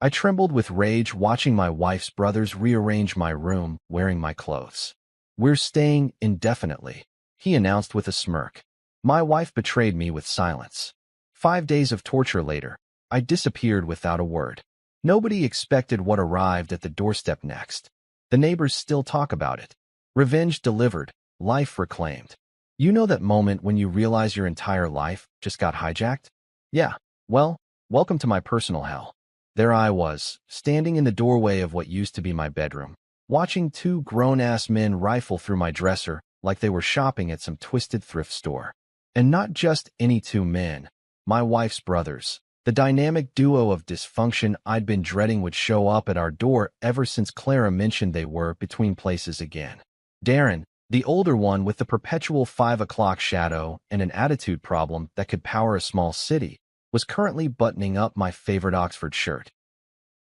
I trembled with rage watching my wife's brothers rearrange my room, wearing my clothes. "We're staying indefinitely," he announced with a smirk. My wife betrayed me with silence. 5 days of torture later, I disappeared without a word. Nobody expected what arrived at the doorstep next. The neighbors still talk about it. Revenge delivered, life reclaimed. You know that moment when you realize your entire life just got hijacked? Yeah, well, welcome to my personal hell. There I was, standing in the doorway of what used to be my bedroom, watching two grown-ass men rifle through my dresser like they were shopping at some twisted thrift store. And not just any two men, my wife's brothers, the dynamic duo of dysfunction I'd been dreading would show up at our door ever since Clara mentioned they were between places again. Darren, the older one with the perpetual 5 o'clock shadow and an attitude problem that could power a small city, was currently buttoning up my favorite Oxford shirt.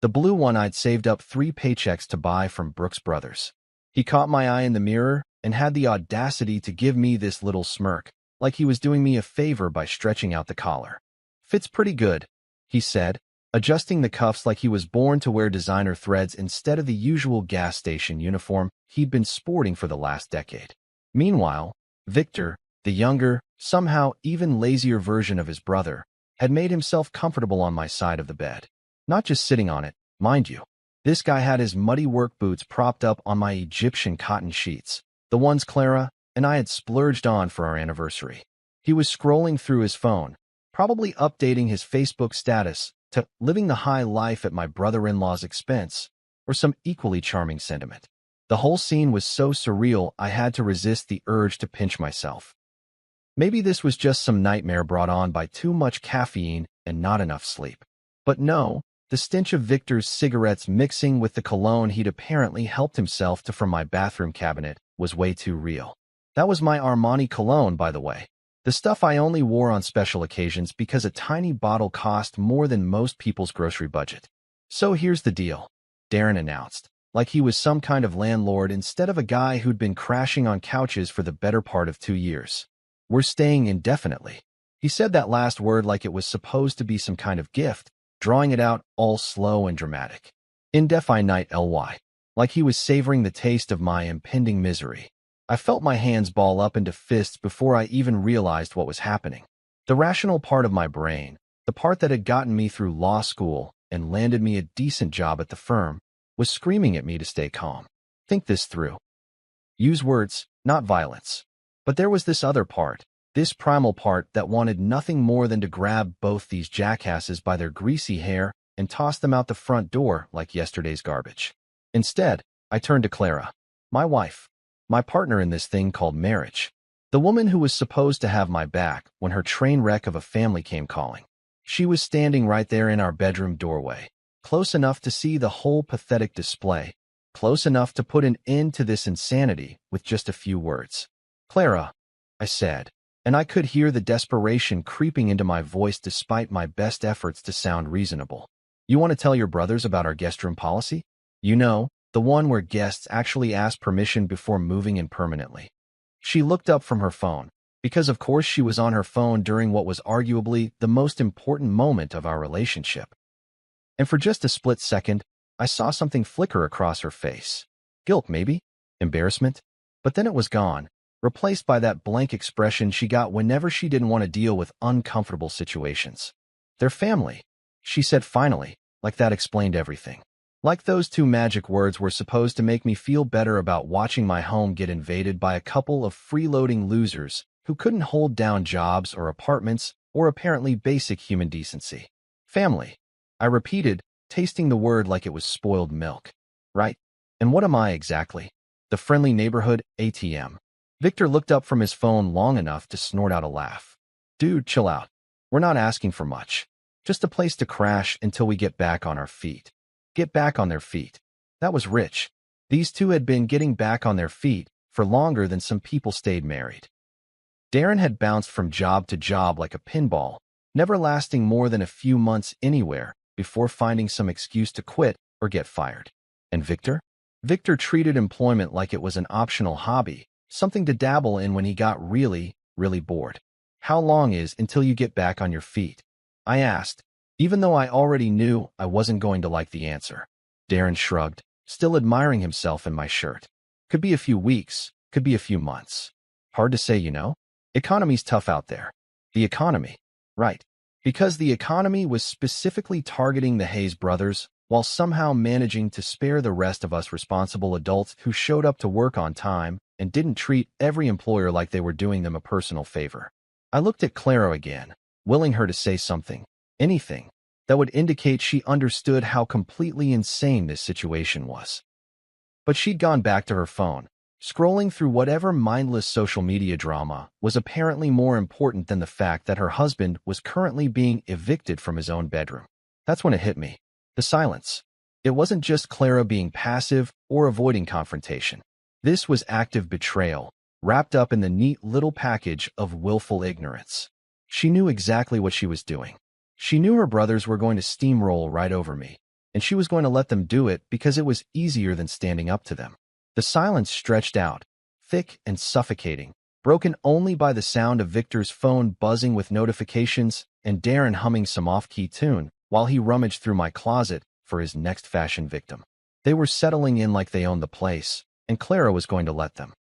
The blue one I'd saved up 3 paychecks to buy from Brooks Brothers. He caught my eye in the mirror and had the audacity to give me this little smirk, like he was doing me a favor by stretching out the collar. "Fits pretty good," he said, adjusting the cuffs like he was born to wear designer threads instead of the usual gas station uniform he'd been sporting for the last decade. Meanwhile, Victor, the younger, somehow even lazier version of his brother, had made himself comfortable on my side of the bed. Not just sitting on it, mind you. This guy had his muddy work boots propped up on my Egyptian cotton sheets, the ones Clara and I had splurged on for our anniversary. He was scrolling through his phone, probably updating his Facebook status to "living the high life at my brother-in-law's expense," or some equally charming sentiment. The whole scene was so surreal I had to resist the urge to pinch myself. Maybe this was just some nightmare brought on by too much caffeine and not enough sleep. But no, the stench of Victor's cigarettes mixing with the cologne he'd apparently helped himself to from my bathroom cabinet was way too real. That was my Armani cologne, by the way. The stuff I only wore on special occasions because a tiny bottle cost more than most people's grocery budget. "So here's the deal," Darren announced, like he was some kind of landlord instead of a guy who'd been crashing on couches for the better part of 2 years. "We're staying indefinitely." He said that last word like it was supposed to be some kind of gift, drawing it out all slow and dramatic. Indefinite ly. Like he was savoring the taste of my impending misery. I felt my hands ball up into fists before I even realized what was happening. The rational part of my brain, the part that had gotten me through law school and landed me a decent job at the firm, was screaming at me to stay calm. Think this through. Use words, not violence. But there was this other part, this primal part that wanted nothing more than to grab both these jackasses by their greasy hair and toss them out the front door like yesterday's garbage. Instead, I turned to Clara, my wife, my partner in this thing called marriage. The woman who was supposed to have my back when her train wreck of a family came calling. She was standing right there in our bedroom doorway, close enough to see the whole pathetic display, close enough to put an end to this insanity with just a few words. "Clara," I said, and I could hear the desperation creeping into my voice despite my best efforts to sound reasonable. "You want to tell your brothers about our guest room policy? You know, the one where guests actually ask permission before moving in permanently." She looked up from her phone, because of course she was on her phone during what was arguably the most important moment of our relationship. And for just a split second, I saw something flicker across her face. Guilt, maybe? Embarrassment? But then it was gone, replaced by that blank expression she got whenever she didn't want to deal with uncomfortable situations. "They're family," she said finally, like that explained everything. Like those two magic words were supposed to make me feel better about watching my home get invaded by a couple of freeloading losers who couldn't hold down jobs or apartments or apparently basic human decency. "Family," I repeated, tasting the word like it was spoiled milk. "Right. And what am I exactly? The friendly neighborhood ATM." Victor looked up from his phone long enough to snort out a laugh. "Dude, chill out. We're not asking for much. Just a place to crash until we get back on our feet." Get back on their feet. That was rich. These two had been getting back on their feet for longer than some people stayed married. Darren had bounced from job to job like a pinball, never lasting more than a few months anywhere before finding some excuse to quit or get fired. And Victor? Victor treated employment like it was an optional hobby, something to dabble in when he got really, really bored. "How long is until you get back on your feet?" I asked, even though I already knew I wasn't going to like the answer. Darren shrugged, still admiring himself in my shirt. Could be a few weeks, could be a few months. Hard to say, you know? Economy's tough out there. The economy. Right. Because the economy was specifically targeting the Hayes brothers, while somehow managing to spare the rest of us responsible adults who showed up to work on time and didn't treat every employer like they were doing them a personal favor. I looked at Clara again, willing her to say something, anything, that would indicate she understood how completely insane this situation was. But she'd gone back to her phone. Scrolling through whatever mindless social media drama was apparently more important than the fact that her husband was currently being evicted from his own bedroom. That's when it hit me. The silence. It wasn't just Clara being passive or avoiding confrontation. This was active betrayal, wrapped up in the neat little package of willful ignorance. She knew exactly what she was doing. She knew her brothers were going to steamroll right over me, and she was going to let them do it because it was easier than standing up to them. The silence stretched out, thick and suffocating, broken only by the sound of Victor's phone buzzing with notifications and Darren humming some off-key tune while he rummaged through my closet for his next fashion victim. They were settling in like they owned the place, and Clara was going to let them.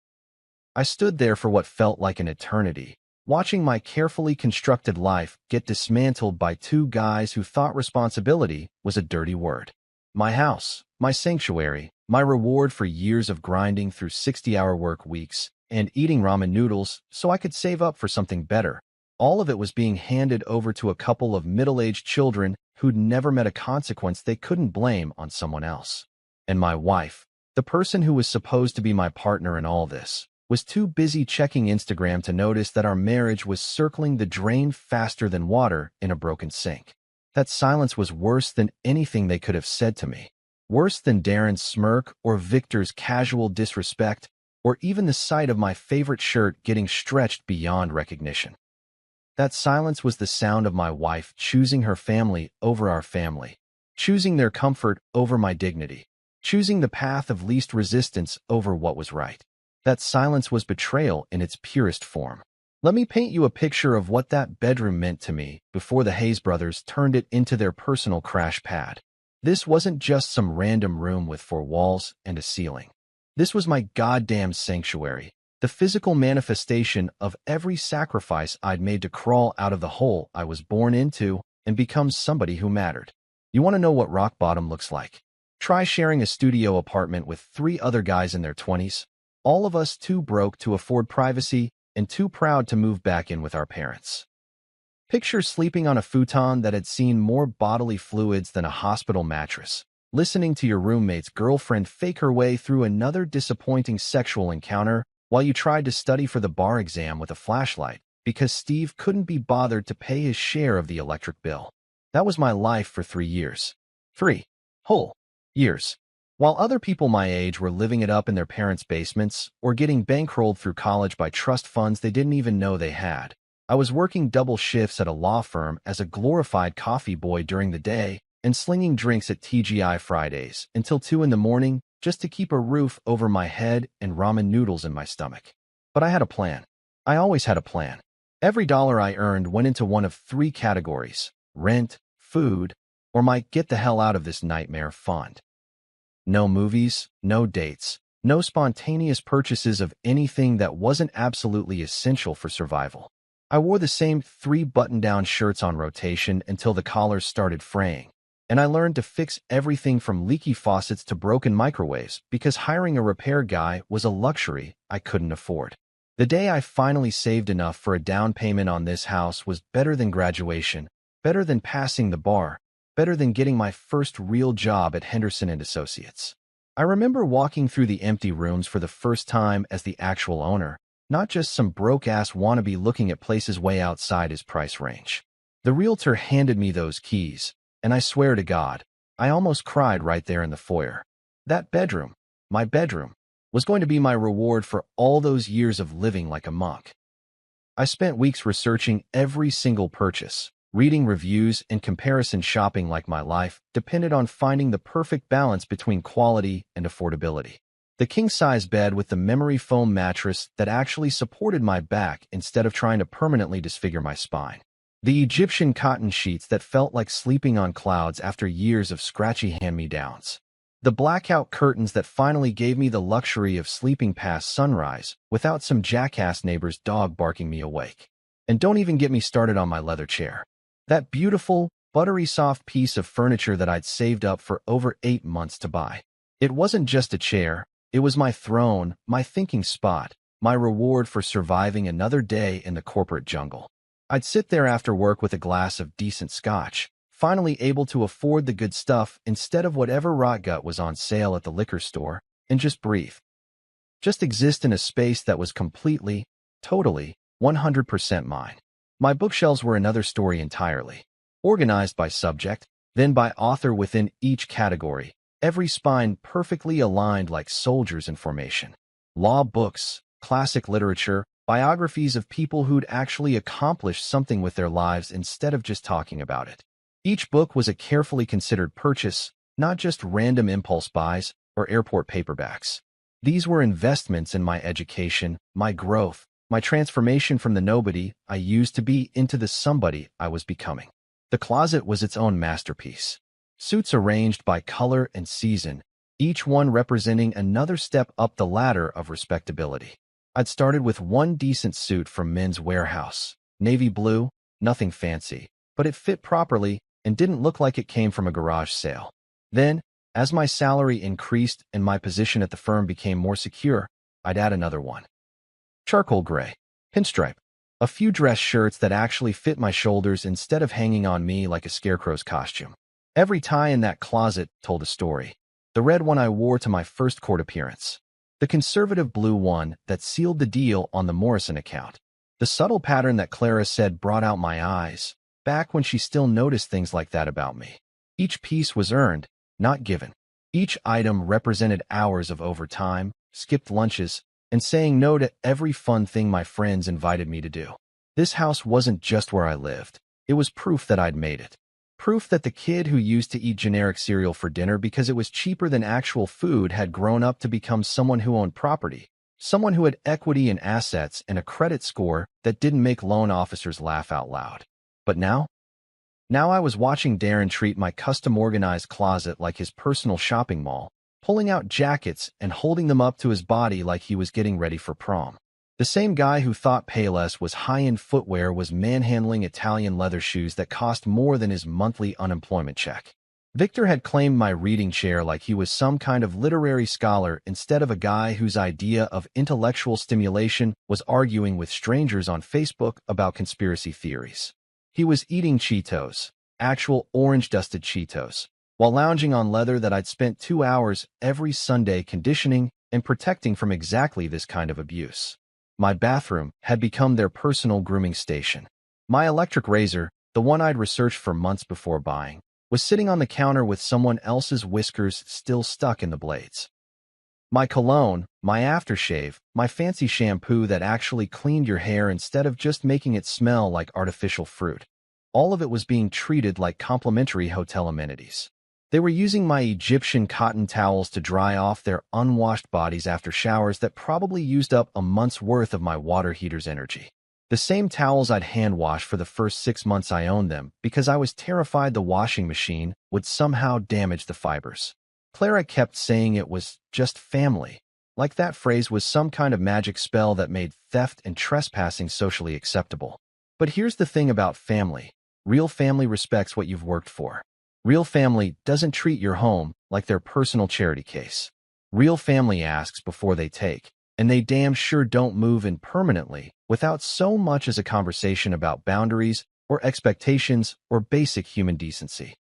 I stood there for what felt like an eternity, watching my carefully constructed life get dismantled by two guys who thought responsibility was a dirty word. My house, my sanctuary, my reward for years of grinding through 60-hour work weeks and eating ramen noodles so I could save up for something better. All of it was being handed over to a couple of middle-aged children who'd never met a consequence they couldn't blame on someone else. And my wife, the person who was supposed to be my partner in all this, was too busy checking Instagram to notice that our marriage was circling the drain faster than water in a broken sink. That silence was worse than anything they could have said to me. Worse than Darren's smirk or Victor's casual disrespect, or even the sight of my favorite shirt getting stretched beyond recognition. That silence was the sound of my wife choosing her family over our family, choosing their comfort over my dignity, choosing the path of least resistance over what was right. That silence was betrayal in its purest form. Let me paint you a picture of what that bedroom meant to me before the Hayes brothers turned it into their personal crash pad. This wasn't just some random room with 4 walls and a ceiling. This was my goddamn sanctuary, the physical manifestation of every sacrifice I'd made to crawl out of the hole I was born into and become somebody who mattered. You want to know what rock bottom looks like? Try sharing a studio apartment with 3 other guys in their 20s, all of us too broke to afford privacy and too proud to move back in with our parents. Picture sleeping on a futon that had seen more bodily fluids than a hospital mattress, listening to your roommate's girlfriend fake her way through another disappointing sexual encounter while you tried to study for the bar exam with a flashlight because Steve couldn't be bothered to pay his share of the electric bill. That was my life for 3 years. 3 whole years. While other people my age were living it up in their parents' basements or getting bankrolled through college by trust funds they didn't even know they had, I was working double shifts at a law firm as a glorified coffee boy during the day and slinging drinks at TGI Fridays until 2 in the morning just to keep a roof over my head and ramen noodles in my stomach. But I had a plan. I always had a plan. Every dollar I earned went into one of 3 categories: rent, food, or my get the hell out of this nightmare fund. No movies, no dates, no spontaneous purchases of anything that wasn't absolutely essential for survival. I wore the same 3 button-down shirts on rotation until the collars started fraying, and I learned to fix everything from leaky faucets to broken microwaves because hiring a repair guy was a luxury I couldn't afford. The day I finally saved enough for a down payment on this house was better than graduation, better than passing the bar, better than getting my first real job at Henderson & Associates. I remember walking through the empty rooms for the first time as the actual owner, not just some broke-ass wannabe looking at places way outside his price range. The realtor handed me those keys, and I swear to God, I almost cried right there in the foyer. That bedroom, my bedroom, was going to be my reward for all those years of living like a monk. I spent weeks researching every single purchase, reading reviews and comparison shopping like my life depended on finding the perfect balance between quality and affordability. The king-size bed with the memory foam mattress that actually supported my back instead of trying to permanently disfigure my spine. The Egyptian cotton sheets that felt like sleeping on clouds after years of scratchy hand-me-downs. The blackout curtains that finally gave me the luxury of sleeping past sunrise without some jackass neighbor's dog barking me awake. And don't even get me started on my leather chair. That beautiful, buttery soft piece of furniture that I'd saved up for over 8 months to buy. It wasn't just a chair, it was my throne, my thinking spot, my reward for surviving another day in the corporate jungle. I'd sit there after work with a glass of decent scotch, finally able to afford the good stuff instead of whatever rotgut was on sale at the liquor store, and just breathe. Just exist in a space that was completely, totally, 100% mine. My bookshelves were another story entirely. Organized by subject, then by author within each category, every spine perfectly aligned like soldiers in formation. Law books, classic literature, biographies of people who'd actually accomplished something with their lives instead of just talking about it. Each book was a carefully considered purchase, not just random impulse buys or airport paperbacks. These were investments in my education, my growth, my transformation from the nobody I used to be into the somebody I was becoming. The closet was its own masterpiece. Suits arranged by color and season, each one representing another step up the ladder of respectability. I'd started with one decent suit from Men's Warehouse, navy blue, nothing fancy, but it fit properly and didn't look like it came from a garage sale. Then, as my salary increased and my position at the firm became more secure, I'd add another one. Charcoal gray, pinstripe, a few dress shirts that actually fit my shoulders instead of hanging on me like a scarecrow's costume. Every tie in that closet told a story. The red one I wore to my first court appearance. The conservative blue one that sealed the deal on the Morrison account. The subtle pattern that Clara said brought out my eyes, back when she still noticed things like that about me. Each piece was earned, not given. Each item represented hours of overtime, skipped lunches, and saying no to every fun thing my friends invited me to do. This house wasn't just where I lived. It was proof that I'd made it. Proof that the kid who used to eat generic cereal for dinner because it was cheaper than actual food had grown up to become someone who owned property, someone who had equity and assets and a credit score that didn't make loan officers laugh out loud. But now I was watching Darren treat my custom-organized closet like his personal shopping mall, pulling out jackets and holding them up to his body like he was getting ready for prom. The same guy who thought Payless was high-end footwear was manhandling Italian leather shoes that cost more than his monthly unemployment check. Victor had claimed my reading chair like he was some kind of literary scholar instead of a guy whose idea of intellectual stimulation was arguing with strangers on Facebook about conspiracy theories. He was eating Cheetos, actual orange-dusted Cheetos, while lounging on leather that I'd spent 2 hours every Sunday conditioning and protecting from exactly this kind of abuse. My bathroom had become their personal grooming station. My electric razor, the one I'd researched for months before buying, was sitting on the counter with someone else's whiskers still stuck in the blades. My cologne, my aftershave, my fancy shampoo that actually cleaned your hair instead of just making it smell like artificial fruit. All of it was being treated like complimentary hotel amenities. They were using my Egyptian cotton towels to dry off their unwashed bodies after showers that probably used up a month's worth of my water heater's energy. The same towels I'd hand-wash for the first 6 months I owned them because I was terrified the washing machine would somehow damage the fibers. Clara kept saying it was just family, like that phrase was some kind of magic spell that made theft and trespassing socially acceptable. But here's the thing about family. Real family respects what you've worked for. Real family doesn't treat your home like their personal charity case. Real family asks before they take, and they damn sure don't move in permanently without so much as a conversation about boundaries or expectations or basic human decency.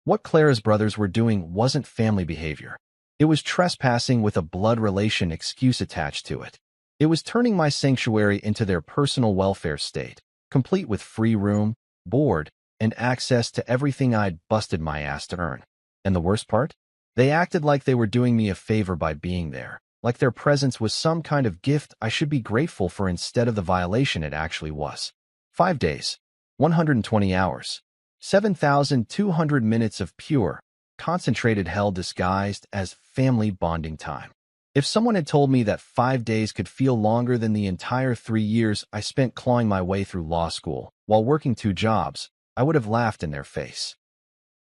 What Clara's brothers were doing wasn't family behavior. It was trespassing with a blood relation excuse attached to it. It was turning my sanctuary into their personal welfare state, complete with free room, board, and access to everything I'd busted my ass to earn. And the worst part? They acted like they were doing me a favor by being there, like their presence was some kind of gift I should be grateful for instead of the violation it actually was. 5 days, 120 hours, 7,200 minutes of pure, concentrated hell disguised as family bonding time. If someone had told me that 5 days could feel longer than the entire 3 years I spent clawing my way through law school while working 2 jobs, I would have laughed in their face.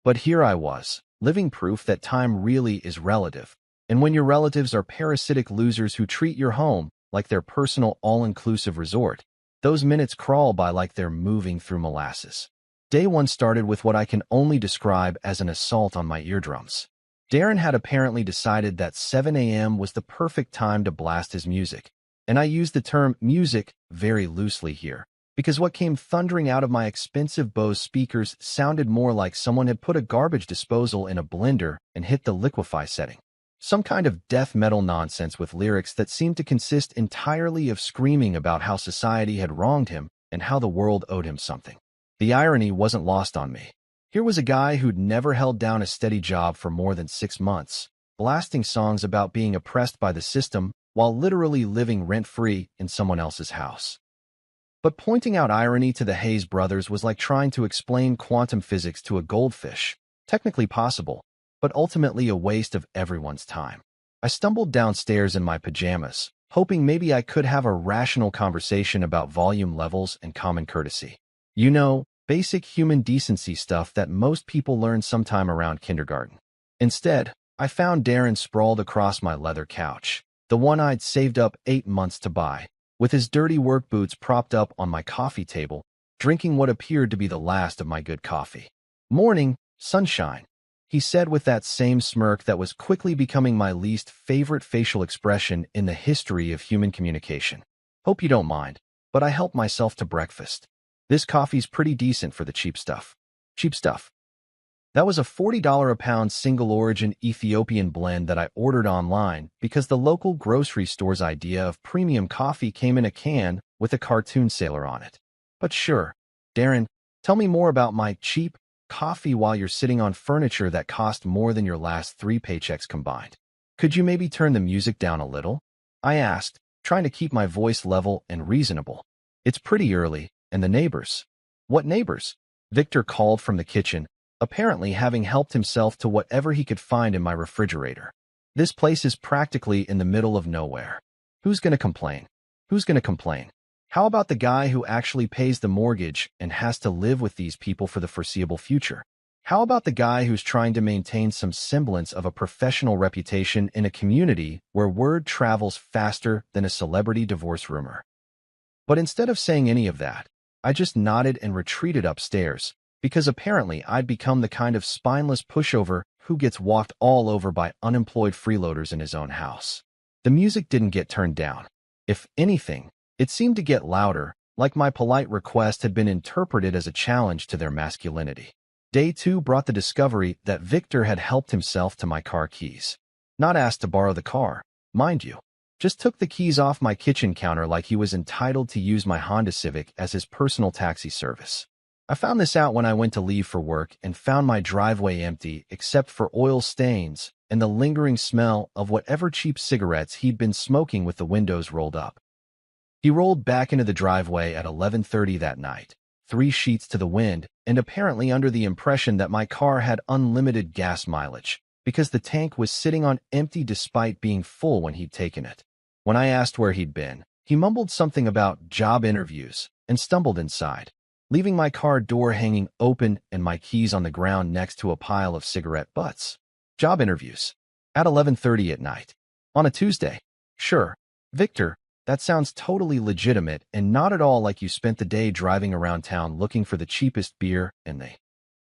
But here I was, living proof that time really is relative. And when your relatives are parasitic losers who treat your home like their personal all-inclusive resort, those minutes crawl by like they're moving through molasses. Day 1 started with what I can only describe as an assault on my eardrums. Darren had apparently decided that 7 a.m. was the perfect time to blast his music, and I use the term music very loosely here, because what came thundering out of my expensive Bose speakers sounded more like someone had put a garbage disposal in a blender and hit the liquefy setting. Some kind of death metal nonsense with lyrics that seemed to consist entirely of screaming about how society had wronged him and how the world owed him something. The irony wasn't lost on me. Here was a guy who'd never held down a steady job for more than 6 months, blasting songs about being oppressed by the system while literally living rent-free in someone else's house. But pointing out irony to the Hayes brothers was like trying to explain quantum physics to a goldfish. Technically possible, but ultimately a waste of everyone's time. I stumbled downstairs in my pajamas, hoping maybe I could have a rational conversation about volume levels and common courtesy. You know, basic human decency stuff that most people learn sometime around kindergarten. Instead, I found Darren sprawled across my leather couch, the one I'd saved up 8 months to buy, with his dirty work boots propped up on my coffee table, drinking what appeared to be the last of my good coffee. "Morning, sunshine," he said with that same smirk that was quickly becoming my least favorite facial expression in the history of human communication. "Hope you don't mind, but I helped myself to breakfast. This coffee's pretty decent for the cheap stuff." Cheap stuff. That was a $40 a pound single-origin Ethiopian blend that I ordered online because the local grocery store's idea of premium coffee came in a can with a cartoon sailor on it. But sure, Darren, tell me more about my cheap coffee while you're sitting on furniture that cost more than your last 3 paychecks combined. "Could you maybe turn the music down a little?" I asked, trying to keep my voice level and reasonable. "It's pretty early, and the neighbors." "What neighbors?" Victor called from the kitchen, apparently having helped himself to whatever he could find in my refrigerator. "This place is practically in the middle of nowhere. Who's gonna complain? Who's gonna complain? How about the guy who actually pays the mortgage and has to live with these people for the foreseeable future? How about the guy who's trying to maintain some semblance of a professional reputation in a community where word travels faster than a celebrity divorce rumor?" But instead of saying any of that, I just nodded and retreated upstairs, because apparently I'd become the kind of spineless pushover who gets walked all over by unemployed freeloaders in his own house. The music didn't get turned down. If anything, it seemed to get louder, like my polite request had been interpreted as a challenge to their masculinity. Day 2 brought the discovery that Victor had helped himself to my car keys. Not asked to borrow the car, mind you. Just took the keys off my kitchen counter like he was entitled to use my Honda Civic as his personal taxi service. I found this out when I went to leave for work and found my driveway empty except for oil stains and the lingering smell of whatever cheap cigarettes he'd been smoking with the windows rolled up. He rolled back into the driveway at 11:30 that night, 3 sheets to the wind, and apparently under the impression that my car had unlimited gas mileage, because the tank was sitting on empty despite being full when he'd taken it. When I asked where he'd been, he mumbled something about job interviews and stumbled inside, leaving my car door hanging open and my keys on the ground next to a pile of cigarette butts. Job interviews. At 11:30 at night. On a Tuesday. Sure, Victor, that sounds totally legitimate and not at all like you spent the day driving around town looking for the cheapest beer and the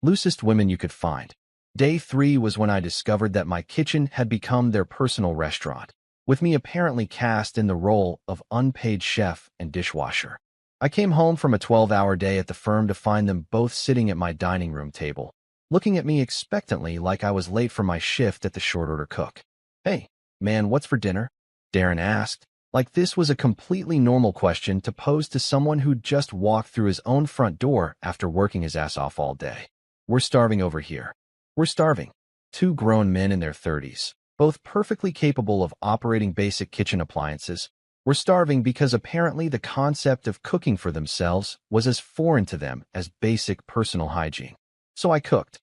loosest women you could find. Day 3 was when I discovered that my kitchen had become their personal restaurant, with me apparently cast in the role of unpaid chef and dishwasher. I came home from a 12-hour day at the firm to find them both sitting at my dining room table, looking at me expectantly like I was late for my shift at the short-order cook. "Hey, man, what's for dinner?" Darren asked, like this was a completely normal question to pose to someone who'd just walked through his own front door after working his ass off all day. "We're starving over here." We're starving. 2 grown men in their 30s, both perfectly capable of operating basic kitchen appliances, were starving because apparently the concept of cooking for themselves was as foreign to them as basic personal hygiene. So I cooked.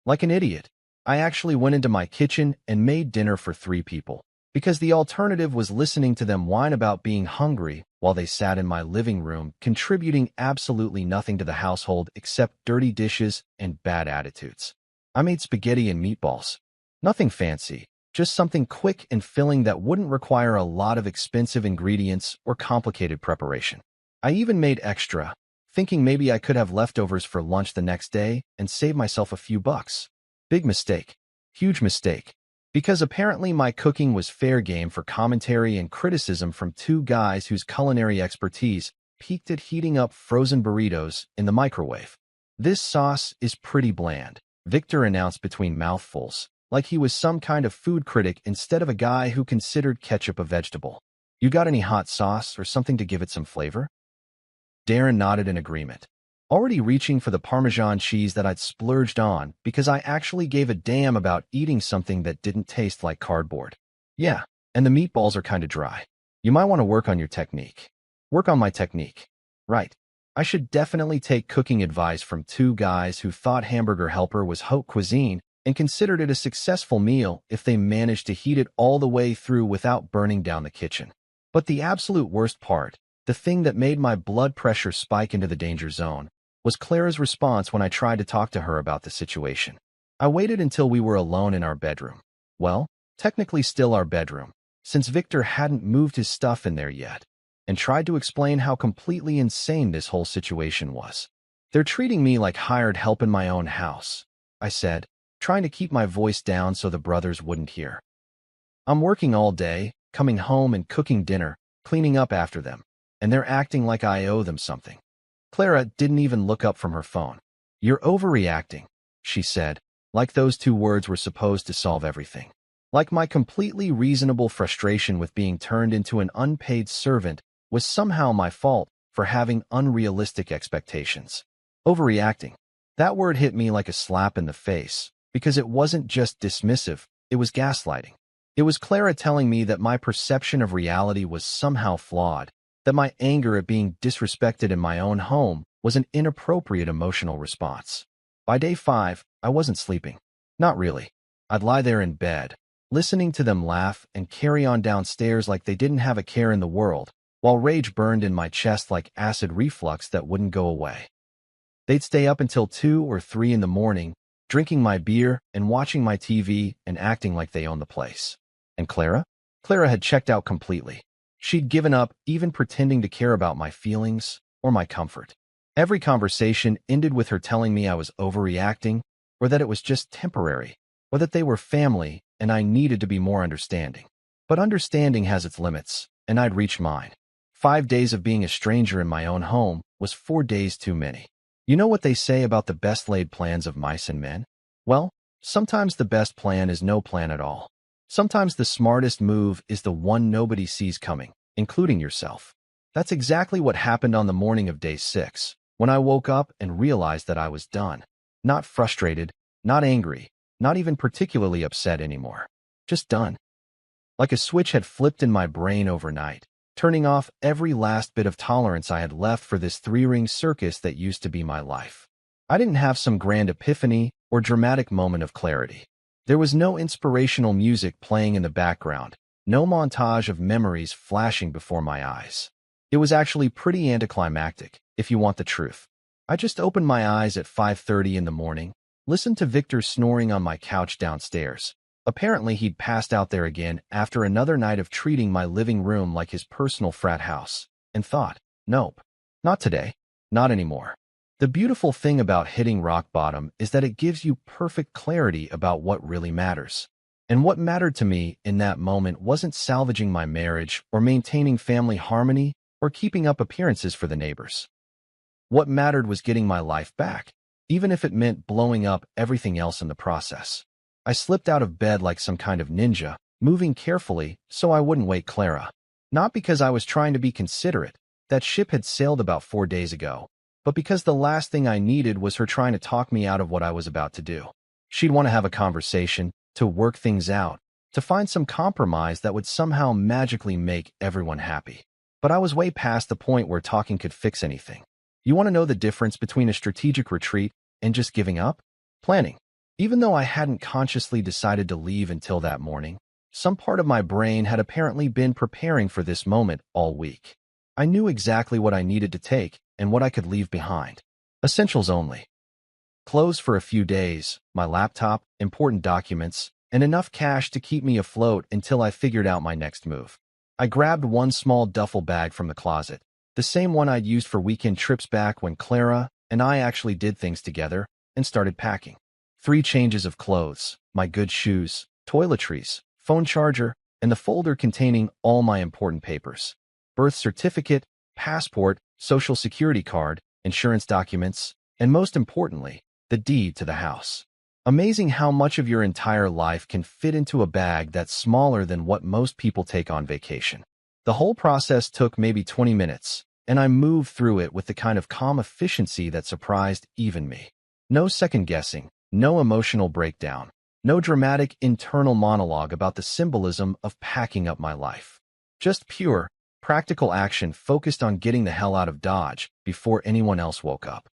Like an idiot, I actually went into my kitchen and made dinner for 3 people. because the alternative was listening to them whine about being hungry while they sat in my living room, contributing absolutely nothing to the household except dirty dishes and bad attitudes. I made spaghetti and meatballs. Nothing fancy, just something quick and filling that wouldn't require a lot of expensive ingredients or complicated preparation. I even made extra, thinking maybe I could have leftovers for lunch the next day and save myself a few bucks. Big mistake. Huge mistake. Because apparently my cooking was fair game for commentary and criticism from two guys whose culinary expertise peaked at heating up frozen burritos in the microwave. "This sauce is pretty bland," Victor announced between mouthfuls, like he was some kind of food critic instead of a guy who considered ketchup a vegetable. "You got any hot sauce or something to give it some flavor?" Darren nodded in agreement, already reaching for the Parmesan cheese that I'd splurged on because I actually gave a damn about eating something that didn't taste like cardboard. "Yeah, and the meatballs are kind of dry. You might want to work on your technique." "Work on my technique." Right. I should definitely take cooking advice from two guys who thought Hamburger Helper was haute cuisine and considered it a successful meal if they managed to heat it all the way through without burning down the kitchen. But the absolute worst part, the thing that made my blood pressure spike into the danger zone, was Clara's response when I tried to talk to her about the situation. I waited until we were alone in our bedroom. Well, technically still our bedroom, since Victor hadn't moved his stuff in there yet, and tried to explain how completely insane this whole situation was. "They're treating me like hired help in my own house," I said, trying to keep my voice down so the brothers wouldn't hear. "I'm working all day, coming home and cooking dinner, cleaning up after them, and they're acting like I owe them something." Clara didn't even look up from her phone. "You're overreacting," she said, like those two words were supposed to solve everything. Like my completely reasonable frustration with being turned into an unpaid servant was somehow my fault for having unrealistic expectations. Overreacting. That word hit me like a slap in the face, because it wasn't just dismissive, it was gaslighting. It was Clara telling me that my perception of reality was somehow flawed, that my anger at being disrespected in my own home was an inappropriate emotional response. By day 5, I wasn't sleeping. Not really. I'd lie there in bed, listening to them laugh and carry on downstairs like they didn't have a care in the world, while rage burned in my chest like acid reflux that wouldn't go away. They'd stay up until 2 or 3 in the morning, drinking my beer and watching my TV and acting like they owned the place. And Clara? Clara had checked out completely. She'd given up even pretending to care about my feelings or my comfort. Every conversation ended with her telling me I was overreacting, or that it was just temporary, or that they were family and I needed to be more understanding. But understanding has its limits, and I'd reached mine. 5 days of being a stranger in my own home was 4 days too many. You know what they say about the best laid plans of mice and men? Well, sometimes the best plan is no plan at all. Sometimes the smartest move is the one nobody sees coming, including yourself. That's exactly what happened on the morning of day 6, when I woke up and realized that I was done. Not frustrated, not angry, not even particularly upset anymore. Just done. Like a switch had flipped in my brain overnight, turning off every last bit of tolerance I had left for this three-ring circus that used to be my life. I didn't have some grand epiphany or dramatic moment of clarity. There was no inspirational music playing in the background, no montage of memories flashing before my eyes. It was actually pretty anticlimactic, if you want the truth. I just opened my eyes at 5:30 in the morning, listened to Victor snoring on my couch downstairs. Apparently he'd passed out there again after another night of treating my living room like his personal frat house, and thought, nope, not today, not anymore. The beautiful thing about hitting rock bottom is that it gives you perfect clarity about what really matters. And what mattered to me in that moment wasn't salvaging my marriage or maintaining family harmony or keeping up appearances for the neighbors. What mattered was getting my life back, even if it meant blowing up everything else in the process. I slipped out of bed like some kind of ninja, moving carefully so I wouldn't wake Clara. Not because I was trying to be considerate, that ship had sailed about 4 days ago, but because the last thing I needed was her trying to talk me out of what I was about to do. She'd want to have a conversation, to work things out, to find some compromise that would somehow magically make everyone happy. But I was way past the point where talking could fix anything. You want to know the difference between a strategic retreat and just giving up? Planning. Even though I hadn't consciously decided to leave until that morning, Some part of my brain had apparently been preparing for this moment all week. I knew exactly what I needed to take and what I could leave behind. Essentials only. Clothes for a few days, my laptop, important documents, and enough cash to keep me afloat until I figured out my next move. I grabbed one small duffel bag from the closet, the same one I'd used for weekend trips back when Clara and I actually did things together, and started packing. 3 changes of clothes, my good shoes, toiletries, phone charger, and the folder containing all my important papers. Birth certificate, passport, social security card, insurance documents, and most importantly, the deed to the house. Amazing how much of your entire life can fit into a bag that's smaller than what most people take on vacation. The whole process took maybe 20 minutes, and I moved through it with the kind of calm efficiency that surprised even me. No second guessing, no emotional breakdown, no dramatic internal monologue about the symbolism of packing up my life. Just pure, practical action focused on getting the hell out of Dodge before anyone else woke up.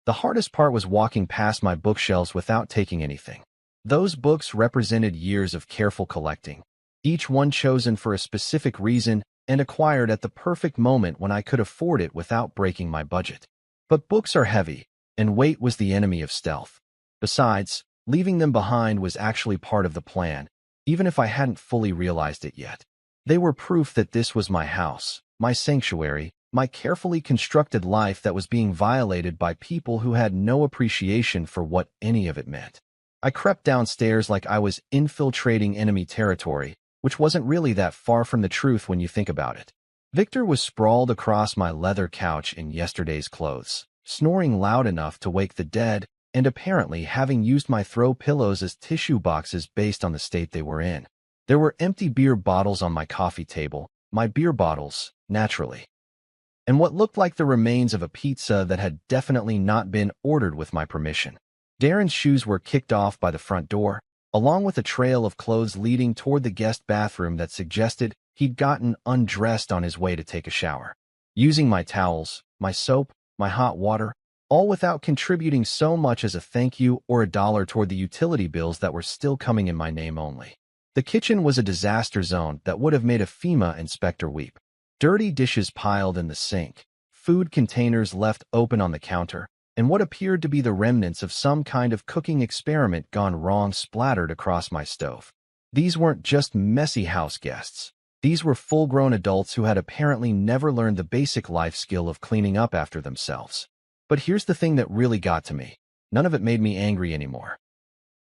The hardest part was walking past my bookshelves without taking anything. Those books represented years of careful collecting, each one chosen for a specific reason and acquired at the perfect moment when I could afford it without breaking my budget. But books are heavy, and weight was the enemy of stealth. Besides, leaving them behind was actually part of the plan, even if I hadn't fully realized it yet. They were proof that this was my house, my sanctuary, my carefully constructed life that was being violated by people who had no appreciation for what any of it meant. I crept downstairs like I was infiltrating enemy territory, which wasn't really that far from the truth when you think about it. Victor was sprawled across my leather couch in yesterday's clothes, snoring loud enough to wake the dead, and apparently having used my throw pillows as tissue boxes based on the state they were in. There were empty beer bottles on my coffee table, my beer bottles, naturally, and what looked like the remains of a pizza that had definitely not been ordered with my permission. Darren's shoes were kicked off by the front door, along with a trail of clothes leading toward the guest bathroom that suggested he'd gotten undressed on his way to take a shower. Using my towels, my soap, my hot water, all without contributing so much as a thank you or $1 toward the utility bills that were still coming in my name only. The kitchen was a disaster zone that would have made a FEMA inspector weep. Dirty dishes piled in the sink, food containers left open on the counter, and what appeared to be the remnants of some kind of cooking experiment gone wrong splattered across my stove. These weren't just messy house guests. These were full-grown adults who had apparently never learned the basic life skill of cleaning up after themselves. But here's the thing that really got to me. None of it made me angry anymore.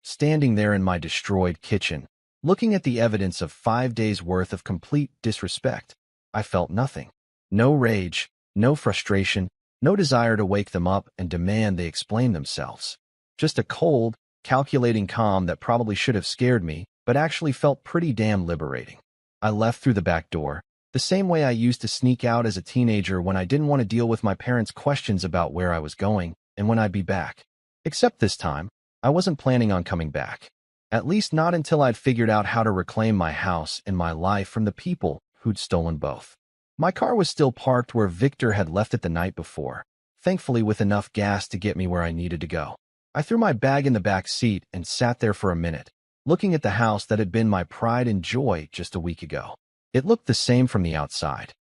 Standing there in my destroyed kitchen, looking at the evidence of 5 days' worth of complete disrespect, I felt nothing. No rage, no frustration, no desire to wake them up and demand they explain themselves. Just a cold, calculating calm that probably should have scared me, but actually felt pretty damn liberating. I left through the back door, the same way I used to sneak out as a teenager when I didn't want to deal with my parents' questions about where I was going and when I'd be back. Except this time, I wasn't planning on coming back. At least not until I'd figured out how to reclaim my house and my life from the people who'd stolen both. My car was still parked where Victor had left it the night before, thankfully with enough gas to get me where I needed to go. I threw my bag in the back seat and sat there for a minute, looking at the house that had been my pride and joy just a week ago. It looked the same from the outside.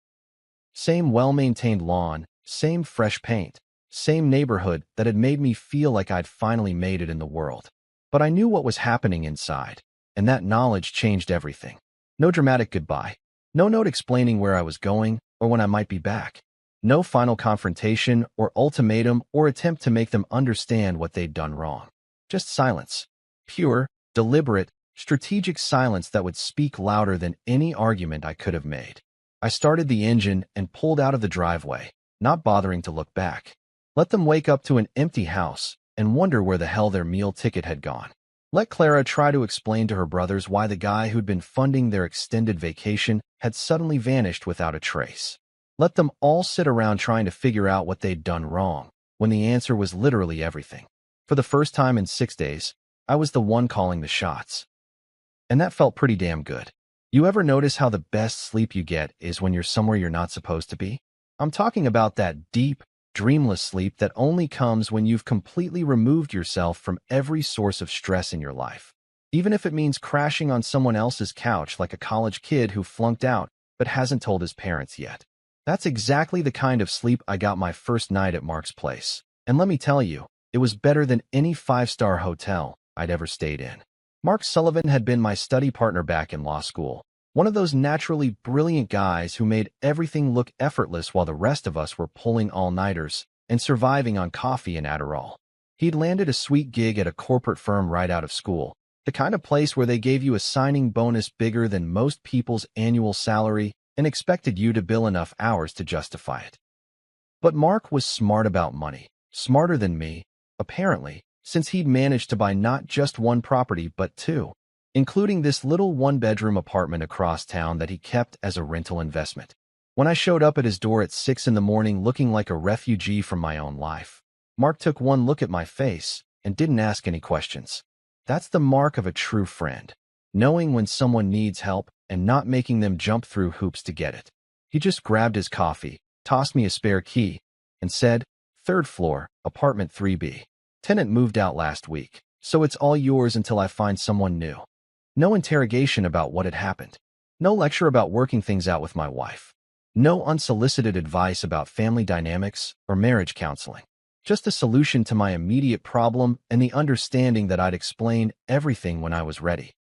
Same well-maintained lawn, same fresh paint, same neighborhood that had made me feel like I'd finally made it in the world. But I knew what was happening inside, and that knowledge changed everything. No dramatic goodbye. No note explaining where I was going or when I might be back. No final confrontation or ultimatum or attempt to make them understand what they'd done wrong. Just silence. Pure, deliberate, strategic silence that would speak louder than any argument I could have made. I started the engine and pulled out of the driveway, not bothering to look back. Let them wake up to an empty house and wonder where the hell their meal ticket had gone. Let Clara try to explain to her brothers why the guy who'd been funding their extended vacation had suddenly vanished without a trace. Let them all sit around trying to figure out what they'd done wrong, when the answer was literally everything. For the first time in 6 days, I was the one calling the shots. And that felt pretty damn good. You ever notice how the best sleep you get is when you're somewhere you're not supposed to be? I'm talking about that deep, dreamless sleep that only comes when you've completely removed yourself from every source of stress in your life. even if it means crashing on someone else's couch like a college kid who flunked out but hasn't told his parents yet. That's exactly the kind of sleep I got my first night at Mark's place. And let me tell you, it was better than any five-star hotel I'd ever stayed in. Mark Sullivan had been my study partner back in law school, one of those naturally brilliant guys who made everything look effortless while the rest of us were pulling all-nighters and surviving on coffee and Adderall. He'd landed a sweet gig at a corporate firm right out of school, the kind of place where they gave you a signing bonus bigger than most people's annual salary and expected you to bill enough hours to justify it. But Mark was smart about money, smarter than me, apparently, since he'd managed to buy not just one property but two, including this little one-bedroom apartment across town that he kept as a rental investment. When I showed up at his door at 6 in the morning looking like a refugee from my own life, Mark took one look at my face and didn't ask any questions. That's the mark of a true friend, knowing when someone needs help and not making them jump through hoops to get it. He just grabbed his coffee, tossed me a spare key, and said, "Third floor, apartment 3B. Tenant moved out last week, so it's all yours until I find someone new." No interrogation about what had happened. No lecture about working things out with my wife. No unsolicited advice about family dynamics or marriage counseling. Just a solution to my immediate problem and the understanding that I'd explain everything when I was ready.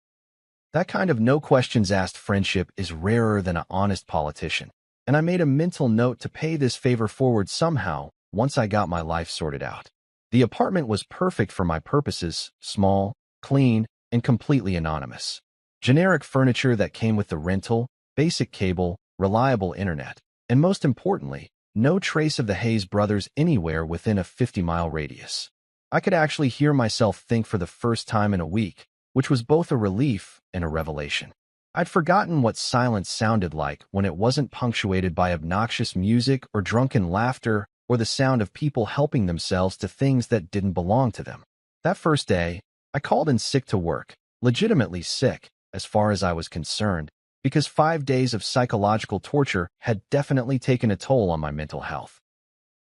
That kind of no-questions-asked friendship is rarer than an honest politician, and I made a mental note to pay this favor forward somehow once I got my life sorted out. The apartment was perfect for my purposes, small, clean, and completely anonymous. Generic furniture that came with the rental, basic cable, reliable internet, and most importantly, no trace of the Hayes brothers anywhere within a 50-mile radius. I could actually hear myself think for the first time in a week, which was both a relief and a revelation. I'd forgotten what silence sounded like when it wasn't punctuated by obnoxious music or drunken laughter or the sound of people helping themselves to things that didn't belong to them. That first day, I called in sick to work, legitimately sick, as far as I was concerned, because 5 days of psychological torture had definitely taken a toll on my mental health.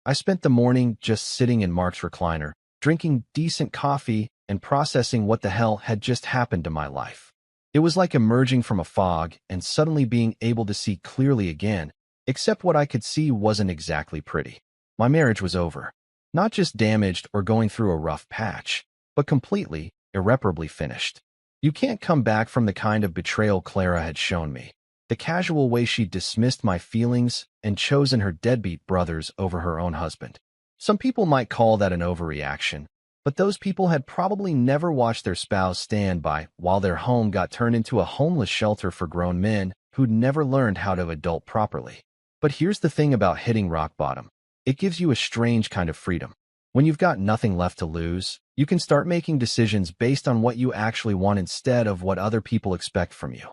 I spent the morning just sitting in Mark's recliner, drinking decent coffee and processing what the hell had just happened to my life. It was like emerging from a fog and suddenly being able to see clearly again, except what I could see wasn't exactly pretty. My marriage was over. Not just damaged or going through a rough patch, but completely, irreparably finished. You can't come back from the kind of betrayal Clara had shown me. The casual way she dismissed my feelings and chosen her deadbeat brothers over her own husband. Some people might call that an overreaction, but those people had probably never watched their spouse stand by while their home got turned into a homeless shelter for grown men who'd never learned how to adult properly. But here's the thing about hitting rock bottom. It gives you a strange kind of freedom. When you've got nothing left to lose, you can start making decisions based on what you actually want instead of what other people expect from you.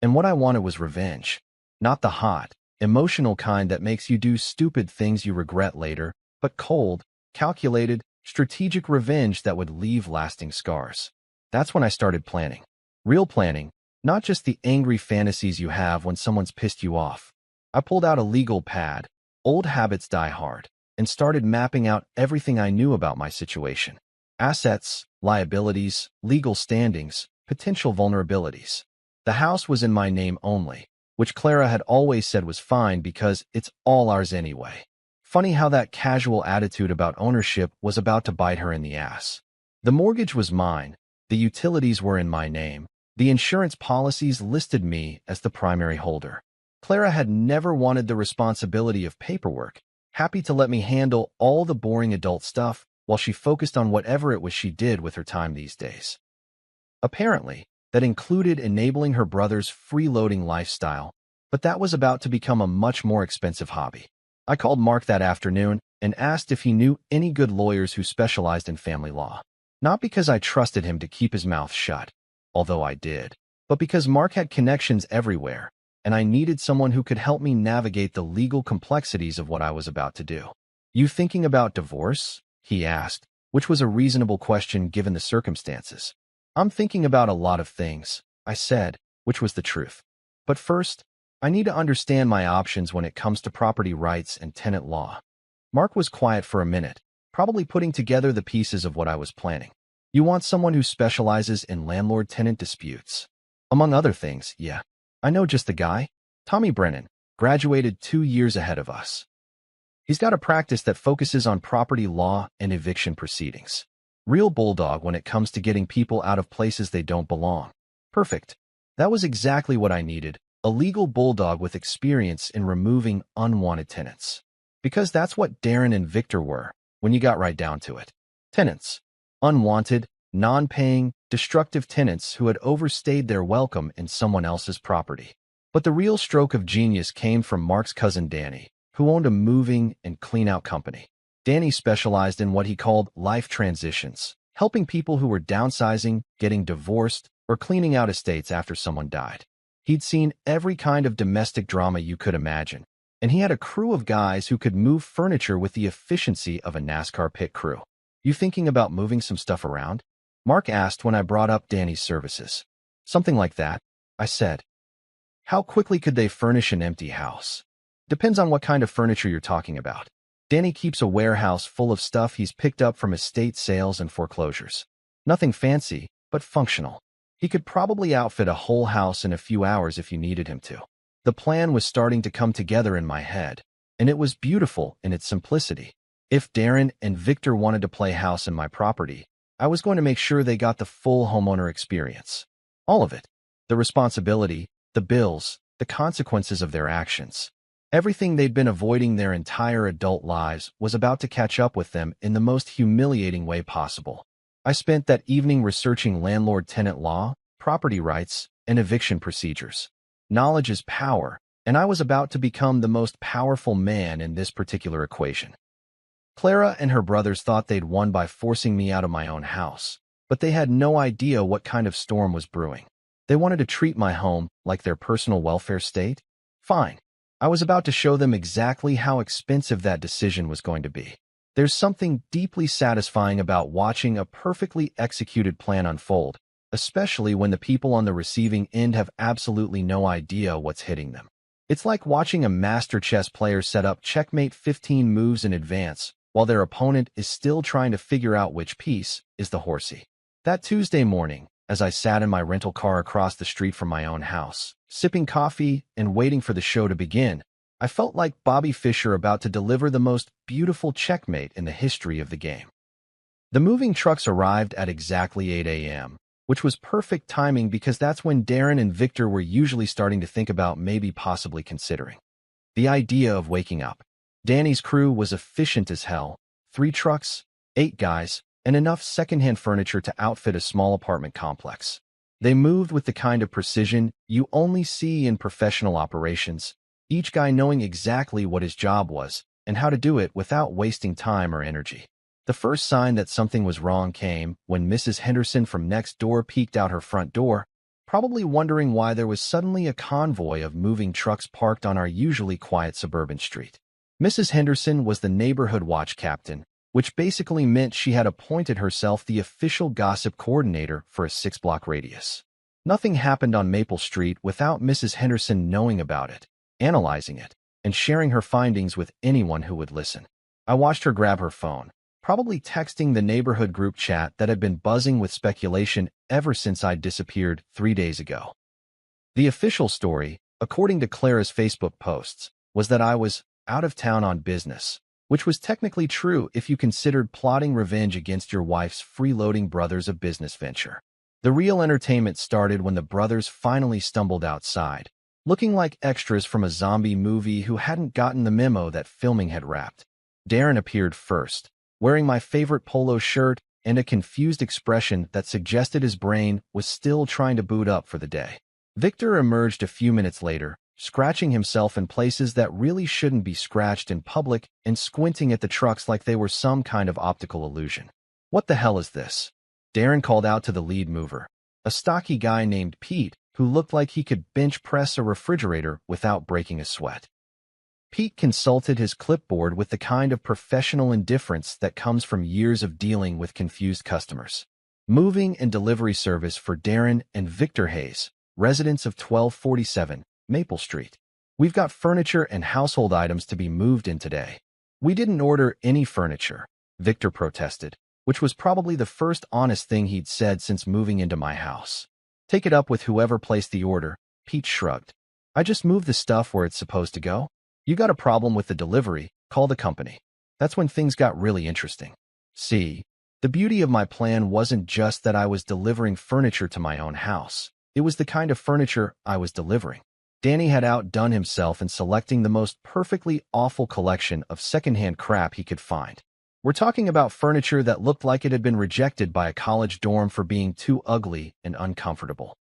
And what I wanted was revenge. Not the hot, emotional kind that makes you do stupid things you regret later, but cold, calculated, strategic revenge that would leave lasting scars. That's when I started planning. Real planning, not just the angry fantasies you have when someone's pissed you off. I pulled out a legal pad, old habits die hard, and started mapping out everything I knew about my situation. Assets, liabilities, legal standings, potential vulnerabilities. The house was in my name only, which Clara had always said was fine because it's all ours anyway. Funny how that casual attitude about ownership was about to bite her in the ass. The mortgage was mine, the utilities were in my name, the insurance policies listed me as the primary holder. Clara had never wanted the responsibility of paperwork, happy to let me handle all the boring adult stuff while she focused on whatever it was she did with her time these days. Apparently, that included enabling her brother's freeloading lifestyle, but that was about to become a much more expensive hobby. I called Mark that afternoon and asked if he knew any good lawyers who specialized in family law. Not because I trusted him to keep his mouth shut, although I did, but because Mark had connections everywhere, and I needed someone who could help me navigate the legal complexities of what I was about to do. "You thinking about divorce?" he asked, which was a reasonable question given the circumstances. "I'm thinking about a lot of things," I said, which was the truth. "But first, I need to understand my options when it comes to property rights and tenant law." Mark was quiet for a minute, probably putting together the pieces of what I was planning. You want someone who specializes in landlord-tenant disputes. Among other things, yeah. I know just the guy. Tommy Brennan, graduated 2 years ahead of us. He's got a practice that focuses on property law and eviction proceedings. Real bulldog when it comes to getting people out of places they don't belong. Perfect. That was exactly what I needed, a legal bulldog with experience in removing unwanted tenants. Because that's what Darren and Victor were, when you got right down to it. Tenants. Unwanted, non-paying, destructive tenants who had overstayed their welcome in someone else's property. But the real stroke of genius came from Mark's cousin Danny, who owned a moving and clean-out company. Danny specialized in what he called life transitions, helping people who were downsizing, getting divorced, or cleaning out estates after someone died. He'd seen every kind of domestic drama you could imagine, and he had a crew of guys who could move furniture with the efficiency of a NASCAR pit crew. You thinking about moving some stuff around? Mark asked when I brought up Danny's services. Something like that, I said. How quickly could they furnish an empty house? Depends on what kind of furniture you're talking about. Danny keeps a warehouse full of stuff he's picked up from estate sales and foreclosures. Nothing fancy, but functional. He could probably outfit a whole house in a few hours if you needed him to. The plan was starting to come together in my head, and it was beautiful in its simplicity. If Darren and Victor wanted to play house in my property, I was going to make sure they got the full homeowner experience. All of it. The responsibility, the bills, the consequences of their actions. Everything they'd been avoiding their entire adult lives was about to catch up with them in the most humiliating way possible. I spent that evening researching landlord-tenant law, property rights, and eviction procedures. Knowledge is power, and I was about to become the most powerful man in this particular equation. Clara and her brothers thought they'd won by forcing me out of my own house, but they had no idea what kind of storm was brewing. They wanted to treat my home like their personal welfare state? Fine. I was about to show them exactly how expensive that decision was going to be. There's something deeply satisfying about watching a perfectly executed plan unfold, especially when the people on the receiving end have absolutely no idea what's hitting them. It's like watching a master chess player set up checkmate 15 moves in advance, while their opponent is still trying to figure out which piece is the horsey. That Tuesday morning, as I sat in my rental car across the street from my own house, sipping coffee and waiting for the show to begin, I felt like Bobby Fischer about to deliver the most beautiful checkmate in the history of the game. The moving trucks arrived at exactly 8 a.m., which was perfect timing because that's when Darren and Victor were usually starting to think about maybe possibly considering. The idea of waking up. Danny's crew was efficient as hell. 3 trucks, 8 guys, and enough secondhand furniture to outfit a small apartment complex. They moved with the kind of precision you only see in professional operations, each guy knowing exactly what his job was and how to do it without wasting time or energy. The first sign that something was wrong came when Mrs. Henderson from next door peeked out her front door, probably wondering why there was suddenly a convoy of moving trucks parked on our usually quiet suburban street. Mrs. Henderson was the neighborhood watch captain, which basically meant she had appointed herself the official gossip coordinator for a 6-block radius. Nothing happened on Maple Street without Mrs. Henderson knowing about it, analyzing it, and sharing her findings with anyone who would listen. I watched her grab her phone, probably texting the neighborhood group chat that had been buzzing with speculation ever since I'd disappeared 3 days ago. The official story, according to Clara's Facebook posts, was that I was out of town on business, which was technically true if you considered plotting revenge against your wife's freeloading brother's a business venture. The real entertainment started when the brothers finally stumbled outside, looking like extras from a zombie movie who hadn't gotten the memo that filming had wrapped. Darren appeared first, wearing my favorite polo shirt and a confused expression that suggested his brain was still trying to boot up for the day. Victor emerged a few minutes later, scratching himself in places that really shouldn't be scratched in public and squinting at the trucks like they were some kind of optical illusion. What the hell is this? Darren called out to the lead mover, a stocky guy named Pete who looked like he could bench press a refrigerator without breaking a sweat. Pete consulted his clipboard with the kind of professional indifference that comes from years of dealing with confused customers. Moving and delivery service for Darren and Victor Hayes, residents of 1247 Maple Street. We've got furniture and household items to be moved in today. We didn't order any furniture, Victor protested. which was probably the first honest thing he'd said since moving into my house. Take it up with whoever placed the order, Pete shrugged. I just moved the stuff where it's supposed to go. You got a problem with the delivery, call the company. That's when things got really interesting. See, the beauty of my plan wasn't just that I was delivering furniture to my own house. It was the kind of furniture I was delivering. Danny had outdone himself in selecting the most perfectly awful collection of secondhand crap he could find. We're talking about furniture that looked like it had been rejected by a college dorm for being too ugly and uncomfortable.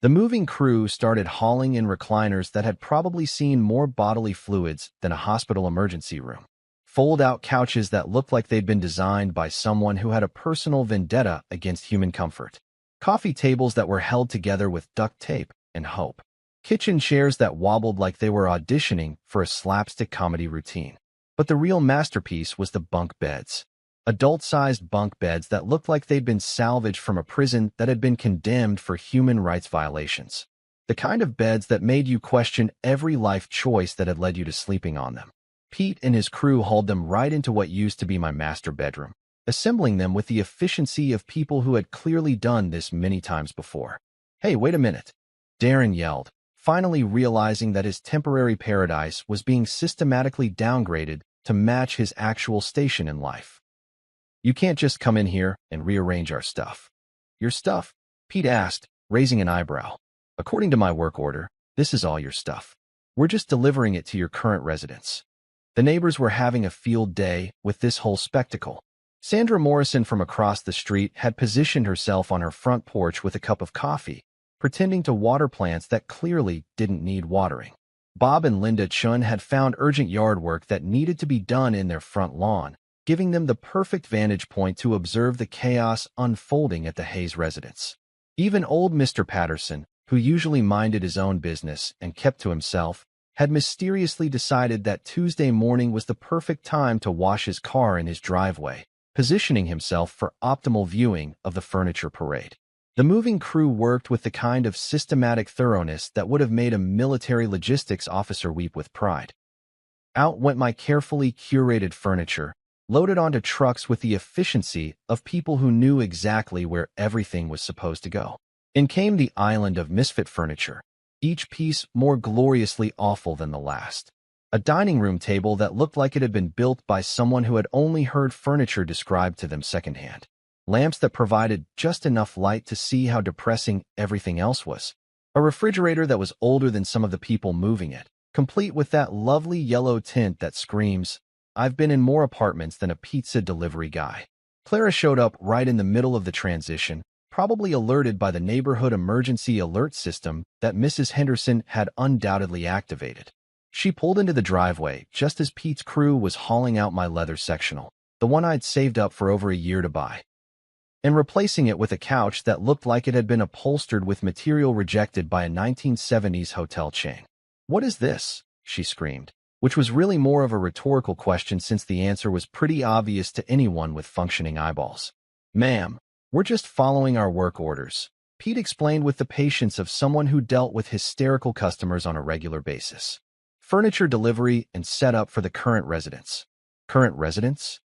The moving crew started hauling in recliners that had probably seen more bodily fluids than a hospital emergency room. Fold-out couches that looked like they'd been designed by someone who had a personal vendetta against human comfort. Coffee tables that were held together with duct tape and hope. Kitchen chairs that wobbled like they were auditioning for a slapstick comedy routine. But the real masterpiece was the bunk beds. Adult-sized bunk beds that looked like they'd been salvaged from a prison that had been condemned for human rights violations. The kind of beds that made you question every life choice that had led you to sleeping on them. Pete and his crew hauled them right into what used to be my master bedroom, assembling them with the efficiency of people who had clearly done this many times before. Hey, wait a minute, Darren yelled, finally realizing that his temporary paradise was being systematically downgraded to match his actual station in life. You can't just come in here and rearrange our stuff. Your stuff? Pete asked, raising an eyebrow. According to my work order, this is all your stuff. We're just delivering it to your current residence. The neighbors were having a field day with this whole spectacle. Sandra Morrison from across the street had positioned herself on her front porch with a cup of coffee, pretending to water plants that clearly didn't need watering. Bob and Linda Chun had found urgent yard work that needed to be done in their front lawn, giving them the perfect vantage point to observe the chaos unfolding at the Hayes residence. Even old Mr. Patterson, who usually minded his own business and kept to himself, had mysteriously decided that Tuesday morning was the perfect time to wash his car in his driveway, positioning himself for optimal viewing of the furniture parade. The moving crew worked with the kind of systematic thoroughness that would have made a military logistics officer weep with pride. Out went my carefully curated furniture, loaded onto trucks with the efficiency of people who knew exactly where everything was supposed to go. In came the island of misfit furniture, each piece more gloriously awful than the last. A dining room table that looked like it had been built by someone who had only heard furniture described to them secondhand. Lamps that provided just enough light to see how depressing everything else was. A refrigerator that was older than some of the people moving it, complete with that lovely yellow tint that screams, "I've been in more apartments than a pizza delivery guy." Clara showed up right in the middle of the transition, probably alerted by the neighborhood emergency alert system that Mrs. Henderson had undoubtedly activated. She pulled into the driveway just as Pete's crew was hauling out my leather sectional, the one I'd saved up for over a year to buy, and replacing it with a couch that looked like it had been upholstered with material rejected by a 1970s hotel chain. "What is this?" she screamed, which was really more of a rhetorical question since the answer was pretty obvious to anyone with functioning eyeballs. "Ma'am, we're just following our work orders," Pete explained with the patience of someone who dealt with hysterical customers on a regular basis. "Furniture delivery and setup for the current residents." Current residents?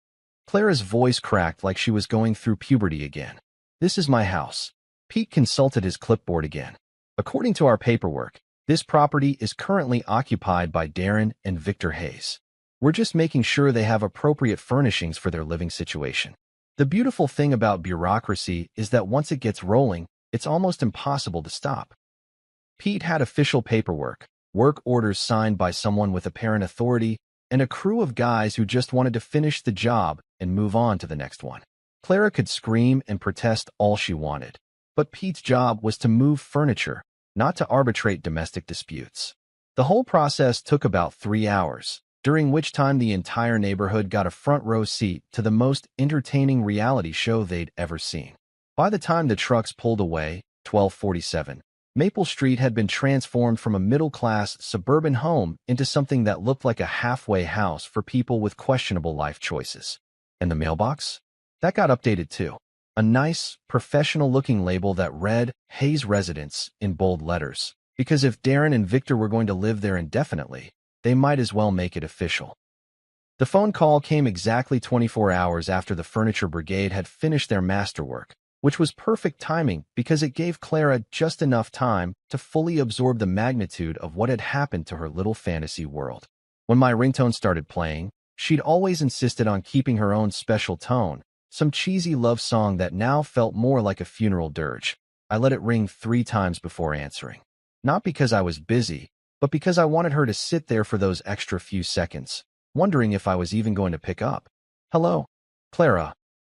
Clara's voice cracked like she was going through puberty again. "This is my house." Pete consulted his clipboard again. "According to our paperwork, this property is currently occupied by Darren and Victor Hayes. We're just making sure they have appropriate furnishings for their living situation." The beautiful thing about bureaucracy is that once it gets rolling, it's almost impossible to stop. Pete had official paperwork, work orders signed by someone with apparent authority, and a crew of guys who just wanted to finish the job and move on to the next one. Clara could scream and protest all she wanted, but Pete's job was to move furniture, not to arbitrate domestic disputes. The whole process took about 3 hours, during which time the entire neighborhood got a front row seat to the most entertaining reality show they'd ever seen. By the time the trucks pulled away, 1247, Maple Street had been transformed from a middle-class suburban home into something that looked like a halfway house for people with questionable life choices. And the mailbox? That got updated too. A nice, professional-looking label that read, "Hayes Residence," in bold letters. Because if Darren and Victor were going to live there indefinitely, they might as well make it official. The phone call came exactly 24 hours after the furniture brigade had finished their masterwork, which was perfect timing because it gave Clara just enough time to fully absorb the magnitude of what had happened to her little fantasy world. When my ringtone started playing, she'd always insisted on keeping her own special tone, some cheesy love song that now felt more like a funeral dirge. I let it ring 3 times before answering. Not because I was busy, but because I wanted her to sit there for those extra few seconds, wondering if I was even going to pick up. "Hello, Clara,"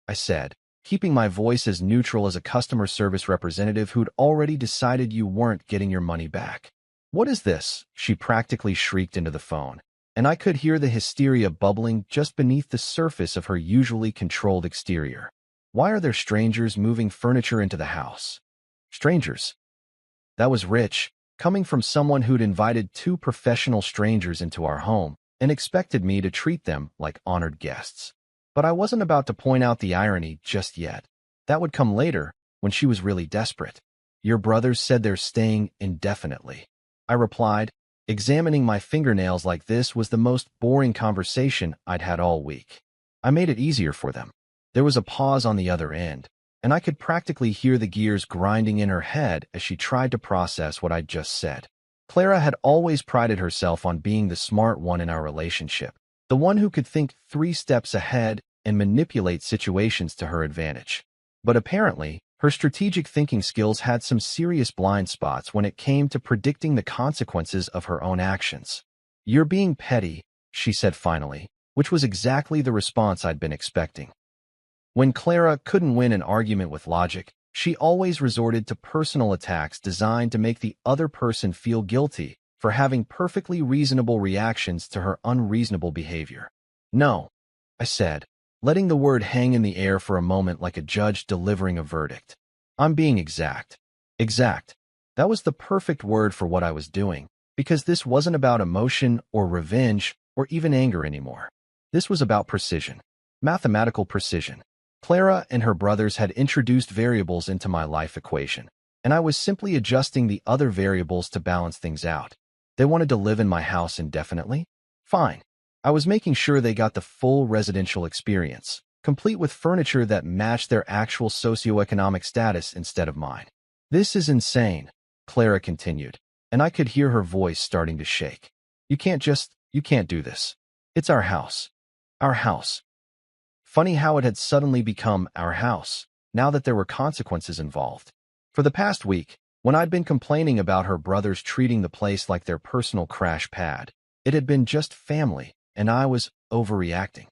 I said, keeping my voice as neutral as a customer service representative who'd already decided you weren't getting your money back. "What is this?" she practically shrieked into the phone, and I could hear the hysteria bubbling just beneath the surface of her usually controlled exterior. "Why are there strangers moving furniture into the house?" Strangers? That was rich, coming from someone who'd invited 2 professional strangers into our home and expected me to treat them like honored guests. But I wasn't about to point out the irony just yet. That would come later, when she was really desperate. "Your brothers said they're staying indefinitely," I replied, examining my fingernails like this was the most boring conversation I'd had all week. I made it easier for them. There was a pause on the other end, and I could practically hear the gears grinding in her head as she tried to process what I'd just said. Clara had always prided herself on being the smart one in our relationship, the one who could think 3 steps ahead and manipulate situations to her advantage. But apparently, her strategic thinking skills had some serious blind spots when it came to predicting the consequences of her own actions. "You're being petty," she said finally, which was exactly the response I'd been expecting. When Clara couldn't win an argument with logic, she always resorted to personal attacks designed to make the other person feel guilty for having perfectly reasonable reactions to her unreasonable behavior. "No," I said, letting the word hang in the air for a moment like a judge delivering a verdict. "I'm being exact." Exact. That was the perfect word for what I was doing, because this wasn't about emotion or revenge or even anger anymore. This was about precision. Mathematical precision. Clara and her brothers had introduced variables into my life equation, and I was simply adjusting the other variables to balance things out. They wanted to live in my house indefinitely? Fine. I was making sure they got the full residential experience, complete with furniture that matched their actual socioeconomic status instead of mine. "This is insane," Clara continued, and I could hear her voice starting to shake. You can't do this. It's our house. Our house." Funny how it had suddenly become our house, now that there were consequences involved. For the past week, when I'd been complaining about her brothers treating the place like their personal crash pad, it had been just family, and I was overreacting.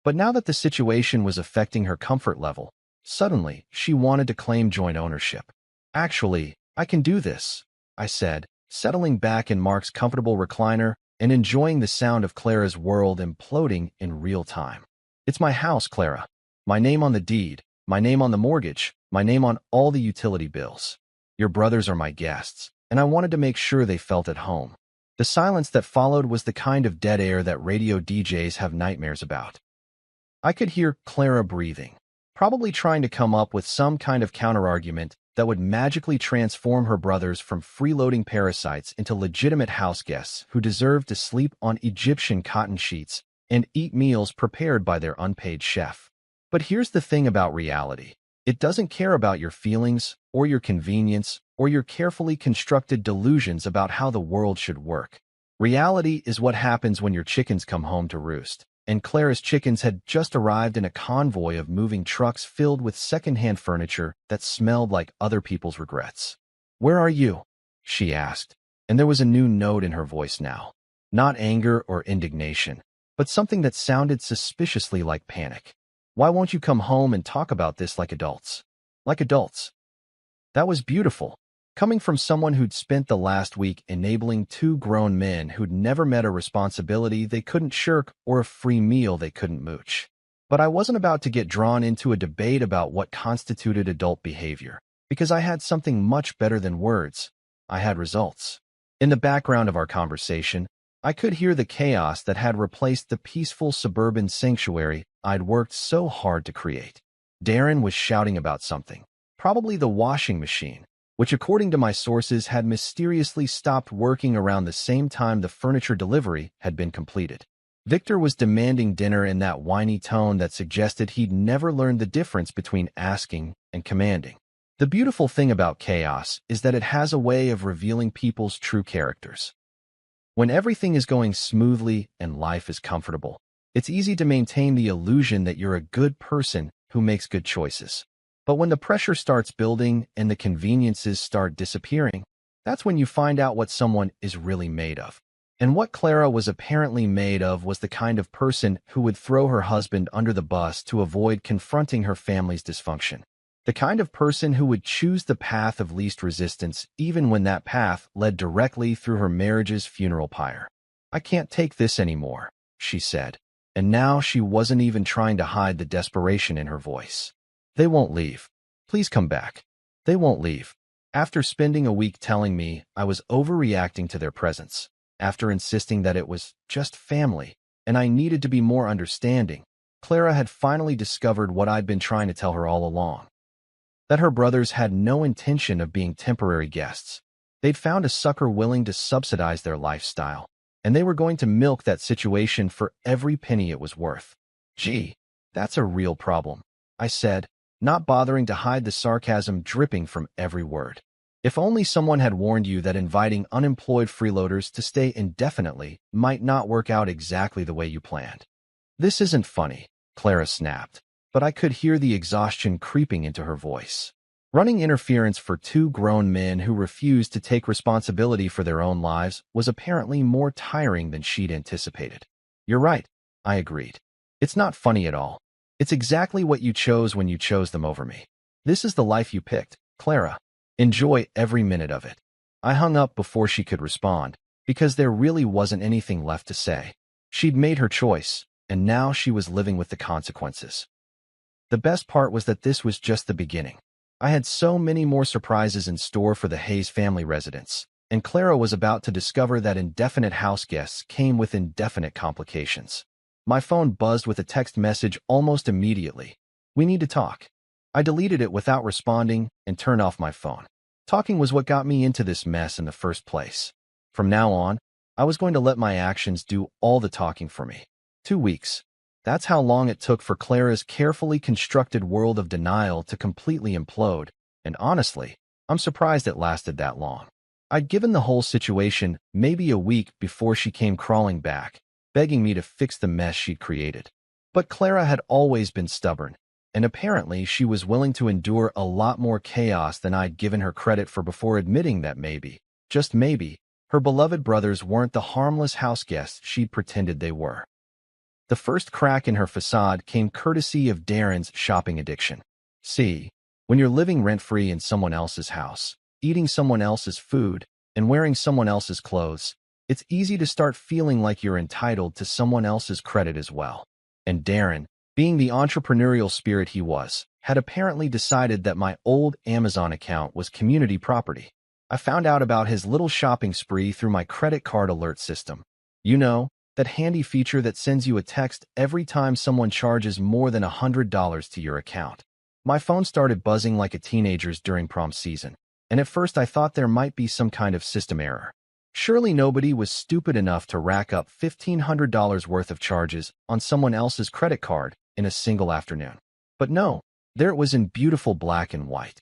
But now that the situation was affecting her comfort level, suddenly she wanted to claim joint ownership. "Actually, I can do this," I said, settling back in Mark's comfortable recliner and enjoying the sound of Clara's world imploding in real time. "It's my house, Clara. My name on the deed, my name on the mortgage, my name on all the utility bills. Your brothers are my guests, and I wanted to make sure they felt at home." The silence that followed was the kind of dead air that radio DJs have nightmares about. I could hear Clara breathing, probably trying to come up with some kind of counterargument that would magically transform her brothers from freeloading parasites into legitimate house guests who deserved to sleep on Egyptian cotton sheets and eat meals prepared by their unpaid chef. But here's the thing about reality. It doesn't care about your feelings or your convenience or your carefully constructed delusions about how the world should work. Reality is what happens when your chickens come home to roost. And Clara's chickens had just arrived in a convoy of moving trucks filled with secondhand furniture that smelled like other people's regrets. "Where are you?" she asked, and there was a new note in her voice now. Not anger or indignation, but something that sounded suspiciously like panic. "Why won't you come home and talk about this like adults?" Like adults. That was beautiful, coming from someone who'd spent the last week enabling 2 grown men who'd never met a responsibility they couldn't shirk or a free meal they couldn't mooch. But I wasn't about to get drawn into a debate about what constituted adult behavior, because I had something much better than words. I had results. In the background of our conversation, I could hear the chaos that had replaced the peaceful suburban sanctuary I'd worked so hard to create. Darren was shouting about something, probably the washing machine, which according to my sources had mysteriously stopped working around the same time the furniture delivery had been completed. Victor was demanding dinner in that whiny tone that suggested he'd never learned the difference between asking and commanding. The beautiful thing about chaos is that it has a way of revealing people's true characters. When everything is going smoothly and life is comfortable, it's easy to maintain the illusion that you're a good person who makes good choices. But when the pressure starts building and the conveniences start disappearing, that's when you find out what someone is really made of. And what Clara was apparently made of was the kind of person who would throw her husband under the bus to avoid confronting her family's dysfunction. The kind of person who would choose the path of least resistance even when that path led directly through her marriage's funeral pyre. "I can't take this anymore," she said. And now she wasn't even trying to hide the desperation in her voice. "They won't leave. Please come back. They won't leave." After spending a week telling me I was overreacting to their presence, after insisting that it was just family and I needed to be more understanding, Clara had finally discovered what I'd been trying to tell her all along. That her brothers had no intention of being temporary guests. They'd found a sucker willing to subsidize their lifestyle, and they were going to milk that situation for every penny it was worth. "Gee, that's a real problem," I said, not bothering to hide the sarcasm dripping from every word. "If only someone had warned you that inviting unemployed freeloaders to stay indefinitely might not work out exactly the way you planned." "This isn't funny," Clara snapped, but I could hear the exhaustion creeping into her voice. Running interference for two grown men who refused to take responsibility for their own lives was apparently more tiring than she'd anticipated. "You're right," I agreed. "It's not funny at all. It's exactly what you chose when you chose them over me. This is the life you picked, Clara. Enjoy every minute of it." I hung up before she could respond, because there really wasn't anything left to say. She'd made her choice, and now she was living with the consequences. The best part was that this was just the beginning. I had so many more surprises in store for the Hayes family residence, and Clara was about to discover that indefinite house guests came with indefinite complications. My phone buzzed with a text message almost immediately. "We need to talk." I deleted it without responding and turned off my phone. Talking was what got me into this mess in the first place. From now on, I was going to let my actions do all the talking for me. 2 weeks. That's how long it took for Clara's carefully constructed world of denial to completely implode, and honestly, I'm surprised it lasted that long. I'd given the whole situation maybe a week before she came crawling back, begging me to fix the mess she'd created. But Clara had always been stubborn, and apparently she was willing to endure a lot more chaos than I'd given her credit for before admitting that maybe, just maybe, her beloved brothers weren't the harmless house guests she'd pretended they were. The first crack in her facade came courtesy of Darren's shopping addiction. See, when you're living rent-free in someone else's house, eating someone else's food, and wearing someone else's clothes, it's easy to start feeling like you're entitled to someone else's credit as well. And Darren, being the entrepreneurial spirit he was, had apparently decided that my old Amazon account was community property. I found out about his little shopping spree through my credit card alert system. You know, that handy feature that sends you a text every time someone charges more than $100 to your account. My phone started buzzing like a teenager's during prom season, and at first I thought there might be some kind of system error. Surely nobody was stupid enough to rack up $1,500 worth of charges on someone else's credit card in a single afternoon. But no, there it was in beautiful black and white.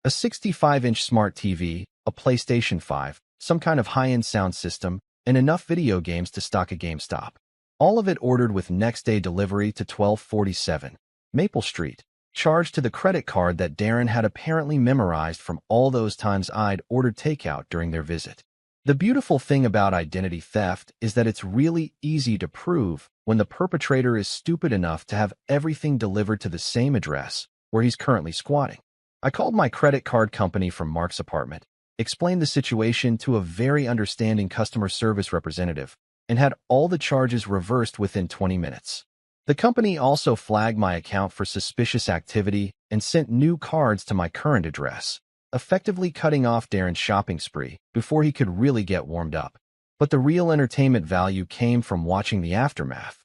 A 65-inch smart TV, a PlayStation 5, some kind of high-end sound system, and enough video games to stock a GameStop. All of it ordered with next-day delivery to 1247 Maple Street, charged to the credit card that Darren had apparently memorized from all those times I'd ordered takeout during their visit. The beautiful thing about identity theft is that it's really easy to prove when the perpetrator is stupid enough to have everything delivered to the same address where he's currently squatting. I called my credit card company from Mark's apartment, explained the situation to a very understanding customer service representative, and had all the charges reversed within 20 minutes. The company also flagged my account for suspicious activity and sent new cards to my current address, effectively cutting off Darren's shopping spree before he could really get warmed up. But the real entertainment value came from watching the aftermath.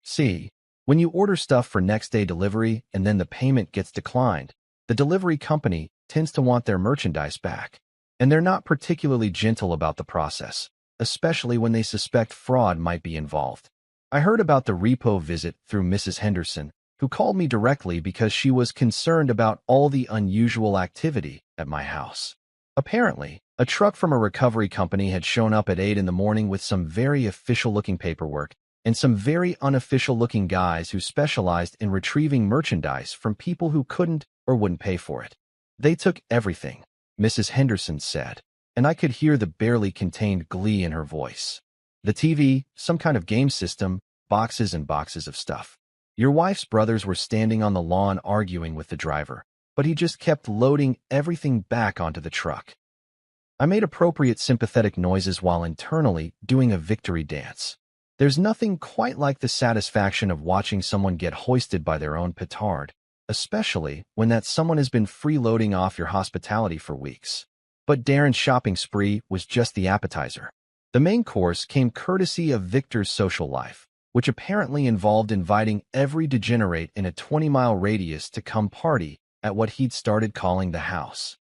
See, when you order stuff for next-day delivery and then the payment gets declined, the delivery company tends to want their merchandise back. And they're not particularly gentle about the process. especially when they suspect fraud might be involved. I heard about the repo visit through Mrs. Henderson, who called me directly because she was concerned about all the unusual activity at my house. Apparently, a truck from a recovery company had shown up at 8 in the morning with some very official-looking paperwork and some very unofficial-looking guys who specialized in retrieving merchandise from people who couldn't or wouldn't pay for it. They took everything, Mrs. Henderson said, and I could hear the barely contained glee in her voice. The TV, some kind of game system, boxes and boxes of stuff. Your wife's brothers were standing on the lawn arguing with the driver, but he just kept loading everything back onto the truck. I made appropriate sympathetic noises while internally doing a victory dance. There's nothing quite like the satisfaction of watching someone get hoisted by their own petard, especially when that someone has been freeloading off your hospitality for weeks. But Darren's shopping spree was just the appetizer. The main course came courtesy of Victor's social life, which apparently involved inviting every degenerate in a 20-mile radius to come party at what he'd started calling the house.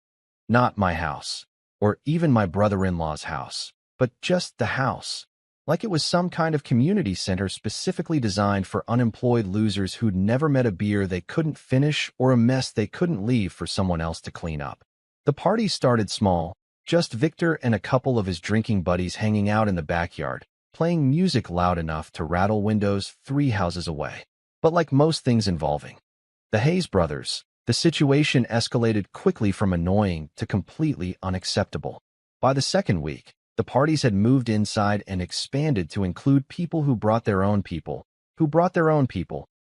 Not my house, or even my brother-in-law's house, but just the house. Like it was some kind of community center specifically designed for unemployed losers who'd never met a beer they couldn't finish or a mess they couldn't leave for someone else to clean up. The party started small, just Victor and a couple of his drinking buddies hanging out in the backyard, playing music loud enough to rattle windows 3 houses away. But like most things involving the Hayes brothers, the situation escalated quickly from annoying to completely unacceptable. By the second week, the parties had moved inside and expanded to include people who brought their own people,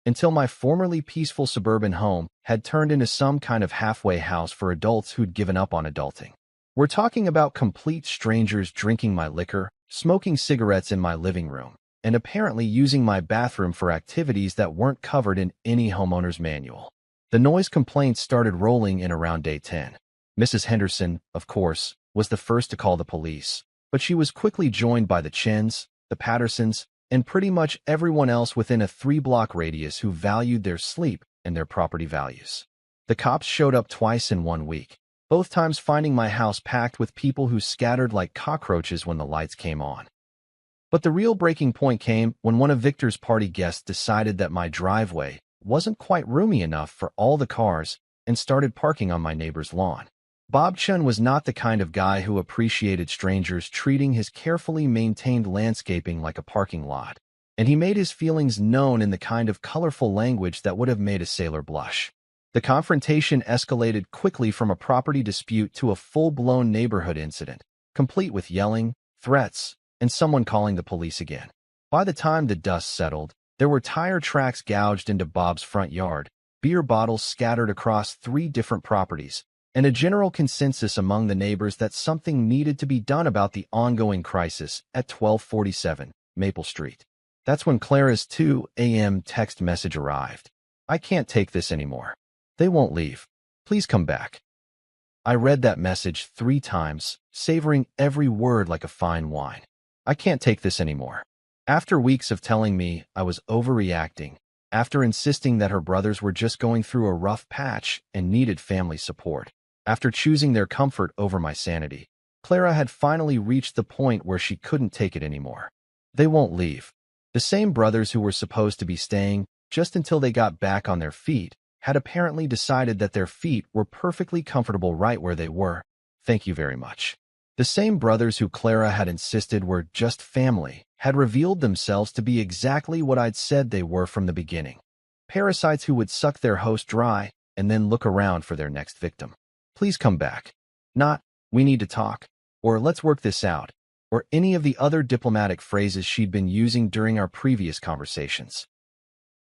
until my formerly peaceful suburban home had turned into some kind of halfway house for adults who'd given up on adulting. We're talking about complete strangers drinking my liquor, smoking cigarettes in my living room, and apparently using my bathroom for activities that weren't covered in any homeowner's manual. The noise complaints started rolling in around day 10. Mrs. Henderson, of course, was the first to call the police, but she was quickly joined by the Chens, the Pattersons, and pretty much everyone else within a 3-block radius who valued their sleep and their property values. The cops showed up twice in 1 week, both times finding my house packed with people who scattered like cockroaches when the lights came on. But the real breaking point came when one of Victor's party guests decided that my driveway wasn't quite roomy enough for all the cars and started parking on my neighbor's lawn. Bob Chun was not the kind of guy who appreciated strangers treating his carefully maintained landscaping like a parking lot, and he made his feelings known in the kind of colorful language that would have made a sailor blush. The confrontation escalated quickly from a property dispute to a full-blown neighborhood incident, complete with yelling, threats, and someone calling the police again. By the time the dust settled, there were tire tracks gouged into Bob's front yard, beer bottles scattered across 3 different properties, and a general consensus among the neighbors that something needed to be done about the ongoing crisis at 1247 Maple Street. That's when Clara's 2 a.m. text message arrived. "I can't take this anymore. They won't leave. Please come back." I read that message 3 times, savoring every word like a fine wine. I can't take this anymore. After weeks of telling me I was overreacting, after insisting that her brothers were just going through a rough patch and needed family support, after choosing their comfort over my sanity, Clara had finally reached the point where she couldn't take it anymore. They won't leave. The same brothers who were supposed to be staying just until they got back on their feet had apparently decided that their feet were perfectly comfortable right where they were. Thank you very much. The same brothers who Clara had insisted were just family had revealed themselves to be exactly what I'd said they were from the beginning. Parasites who would suck their host dry and then look around for their next victim. Please come back. Not, we need to talk, or let's work this out, or any of the other diplomatic phrases she'd been using during our previous conversations.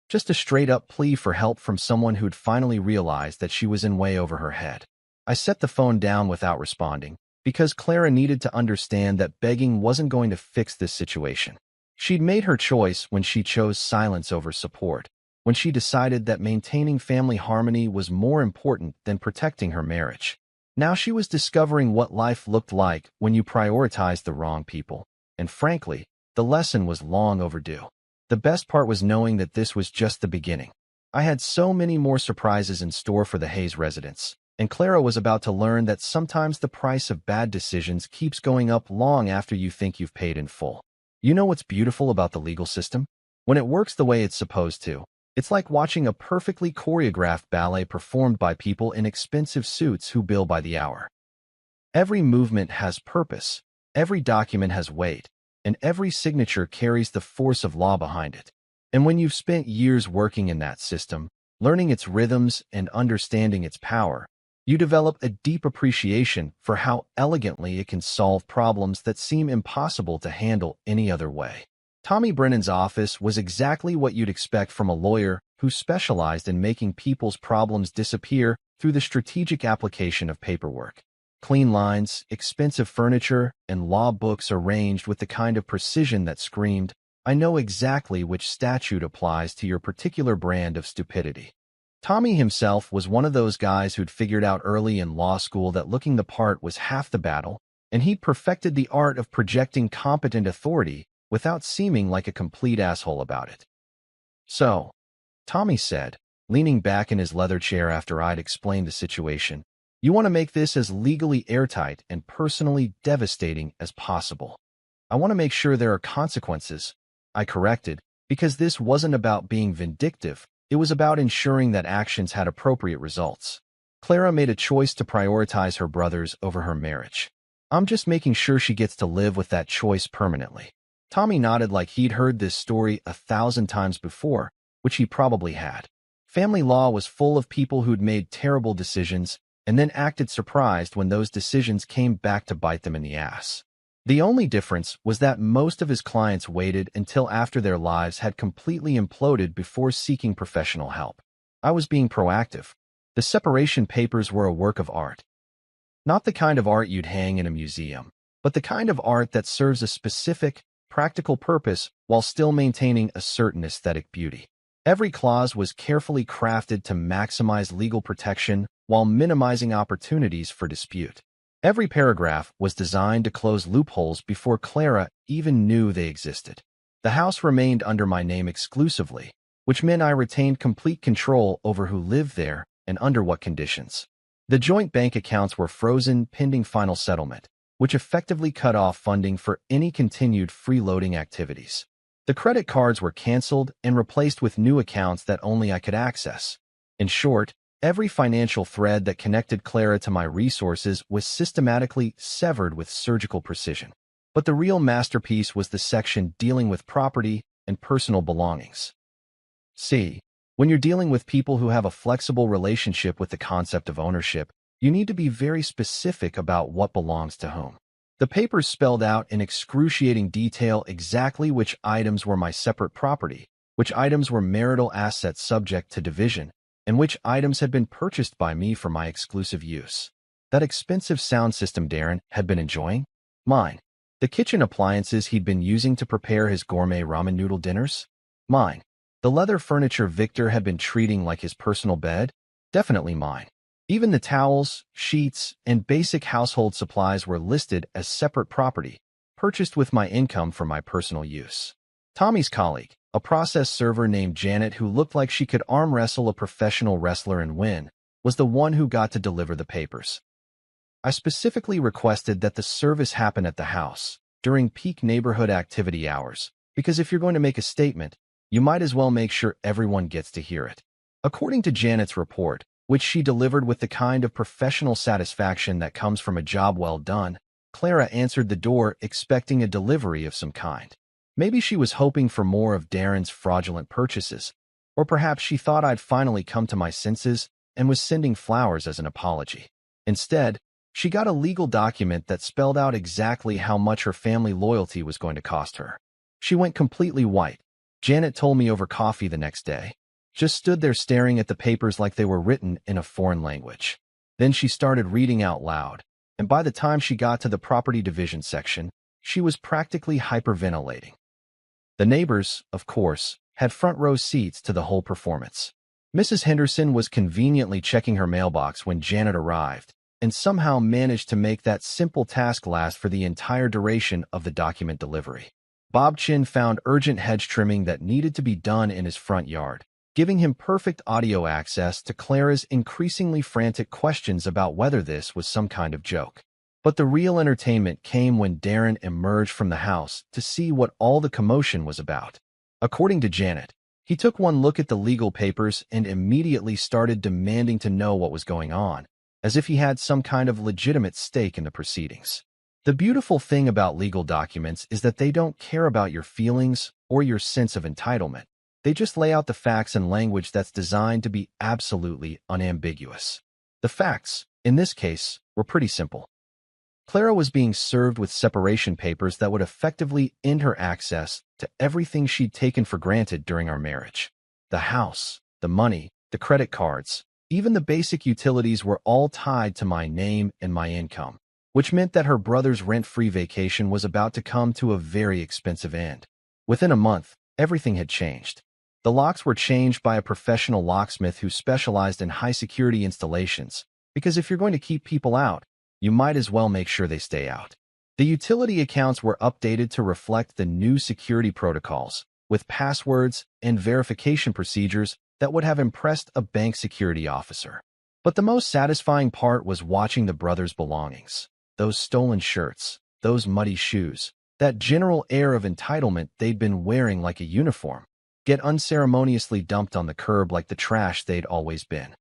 Just a straight-up plea for help from someone who'd finally realized that she was in way over her head. I set the phone down without responding, because Clara needed to understand that begging wasn't going to fix this situation. She'd made her choice when she chose silence over support, when she decided that maintaining family harmony was more important than protecting her marriage. Now she was discovering what life looked like when you prioritized the wrong people, and frankly, the lesson was long overdue. The best part was knowing that this was just the beginning. I had so many more surprises in store for the Hayes residents, and Clara was about to learn that sometimes the price of bad decisions keeps going up long after you think you've paid in full. You know what's beautiful about the legal system? When it works the way it's supposed to, it's like watching a perfectly choreographed ballet performed by people in expensive suits who bill by the hour. Every movement has purpose, every document has weight, and every signature carries the force of law behind it. And when you've spent years working in that system, learning its rhythms and understanding its power, you develop a deep appreciation for how elegantly it can solve problems that seem impossible to handle any other way. Tommy Brennan's office was exactly what you'd expect from a lawyer who specialized in making people's problems disappear through the strategic application of paperwork. Clean lines, expensive furniture, and law books arranged with the kind of precision that screamed, "I know exactly which statute applies to your particular brand of stupidity." Tommy himself was one of those guys who'd figured out early in law school that looking the part was half the battle, and he'd perfected the art of projecting competent authority without seeming like a complete asshole about it. "So," Tommy said, leaning back in his leather chair after I'd explained the situation, "you want to make this as legally airtight and personally devastating as possible. I want to make sure there are consequences," I corrected, because this wasn't about being vindictive. It was about ensuring that actions had appropriate results. Clara made a choice to prioritize her brothers over her marriage. I'm just making sure she gets to live with that choice permanently. Tommy nodded like he'd heard this story 1,000 times before, which he probably had. Family law was full of people who'd made terrible decisions and then acted surprised when those decisions came back to bite them in the ass. The only difference was that most of his clients waited until after their lives had completely imploded before seeking professional help. I was being proactive. The separation papers were a work of art. Not the kind of art you'd hang in a museum, but the kind of art that serves a specific, practical purpose while still maintaining a certain aesthetic beauty. Every clause was carefully crafted to maximize legal protection while minimizing opportunities for dispute. Every paragraph was designed to close loopholes before Clara even knew they existed. The house remained under my name exclusively, which meant I retained complete control over who lived there and under what conditions. The joint bank accounts were frozen pending final settlement, which effectively cut off funding for any continued freeloading activities. The credit cards were canceled and replaced with new accounts that only I could access. In short, every financial thread that connected Clara to my resources was systematically severed with surgical precision. But the real masterpiece was the section dealing with property and personal belongings. See, when you're dealing with people who have a flexible relationship with the concept of ownership, you need to be very specific about what belongs to whom. The papers spelled out in excruciating detail exactly which items were my separate property, which items were marital assets subject to division, and which items had been purchased by me for my exclusive use. That expensive sound system Darren had been enjoying? Mine. The kitchen appliances he'd been using to prepare his gourmet ramen noodle dinners? Mine. The leather furniture Victor had been treating like his personal bed? Definitely mine. Even the towels, sheets, and basic household supplies were listed as separate property, purchased with my income for my personal use. Tommy's colleague, a process server named Janet who looked like she could arm wrestle a professional wrestler and win, was the one who got to deliver the papers. I specifically requested that the service happen at the house, during peak neighborhood activity hours, because if you're going to make a statement, you might as well make sure everyone gets to hear it. According to Janet's report, which she delivered with the kind of professional satisfaction that comes from a job well done, Clara answered the door expecting a delivery of some kind. Maybe she was hoping for more of Darren's fraudulent purchases, or perhaps she thought I'd finally come to my senses and was sending flowers as an apology. Instead, she got a legal document that spelled out exactly how much her family loyalty was going to cost her. She went completely white. Janet told me over coffee the next day. Just stood there staring at the papers like they were written in a foreign language. Then she started reading out loud, and by the time she got to the property division section, she was practically hyperventilating. The neighbors, of course, had front row seats to the whole performance. Mrs. Henderson was conveniently checking her mailbox when Janet arrived, and somehow managed to make that simple task last for the entire duration of the document delivery. Bob Chin found urgent hedge trimming that needed to be done in his front yard, giving him perfect audio access to Clara's increasingly frantic questions about whether this was some kind of joke. But the real entertainment came when Darren emerged from the house to see what all the commotion was about. According to Janet, he took one look at the legal papers and immediately started demanding to know what was going on, as if he had some kind of legitimate stake in the proceedings. The beautiful thing about legal documents is that they don't care about your feelings or your sense of entitlement. They just lay out the facts in language that's designed to be absolutely unambiguous. The facts, in this case, were pretty simple. Clara was being served with separation papers that would effectively end her access to everything she'd taken for granted during our marriage. The house, the money, the credit cards, even the basic utilities were all tied to my name and my income, which meant that her brother's rent-free vacation was about to come to a very expensive end. Within a month, everything had changed. The locks were changed by a professional locksmith who specialized in high-security installations, because if you're going to keep people out, you might as well make sure they stay out. The utility accounts were updated to reflect the new security protocols, with passwords and verification procedures that would have impressed a bank security officer. But the most satisfying part was watching the brothers' belongings. Those stolen shirts, those muddy shoes, that general air of entitlement they'd been wearing like a uniform, get unceremoniously dumped on the curb like the trash they'd always been.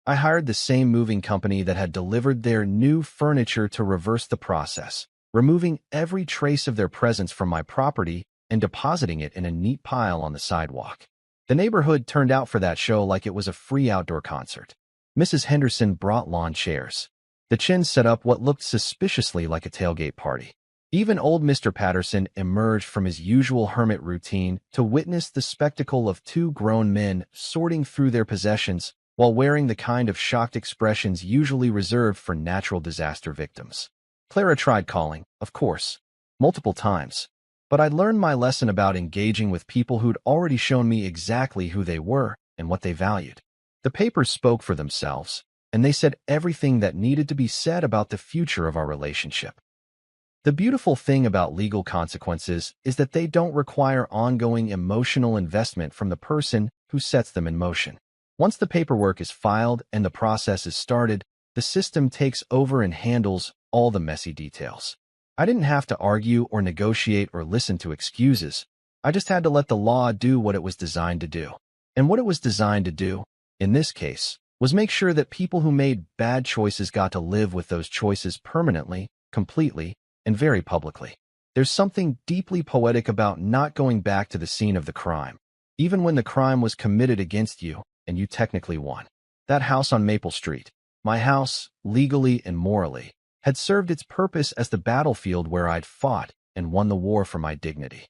I hired the same moving company that had delivered their new furniture to reverse the process, removing every trace of their presence from my property and depositing it in a neat pile on the sidewalk. The neighborhood turned out for that show like it was a free outdoor concert. Mrs. Henderson brought lawn chairs. The Chins set up what looked suspiciously like a tailgate party. Even old Mr. Patterson emerged from his usual hermit routine to witness the spectacle of two grown men sorting through their possessions while wearing the kind of shocked expressions usually reserved for natural disaster victims. Clara tried calling, of course, multiple times, but I'd learned my lesson about engaging with people who'd already shown me exactly who they were and what they valued. The papers spoke for themselves, and they said everything that needed to be said about the future of our relationship. The beautiful thing about legal consequences is that they don't require ongoing emotional investment from the person who sets them in motion. Once the paperwork is filed and the process is started, the system takes over and handles all the messy details. I didn't have to argue or negotiate or listen to excuses. I just had to let the law do what it was designed to do. And what it was designed to do, in this case, was make sure that people who made bad choices got to live with those choices permanently, completely, and very publicly. There's something deeply poetic about not going back to the scene of the crime, even when the crime was committed against you and you technically won. That house on Maple Street, my house, legally and morally, had served its purpose as the battlefield where I'd fought and won the war for my dignity.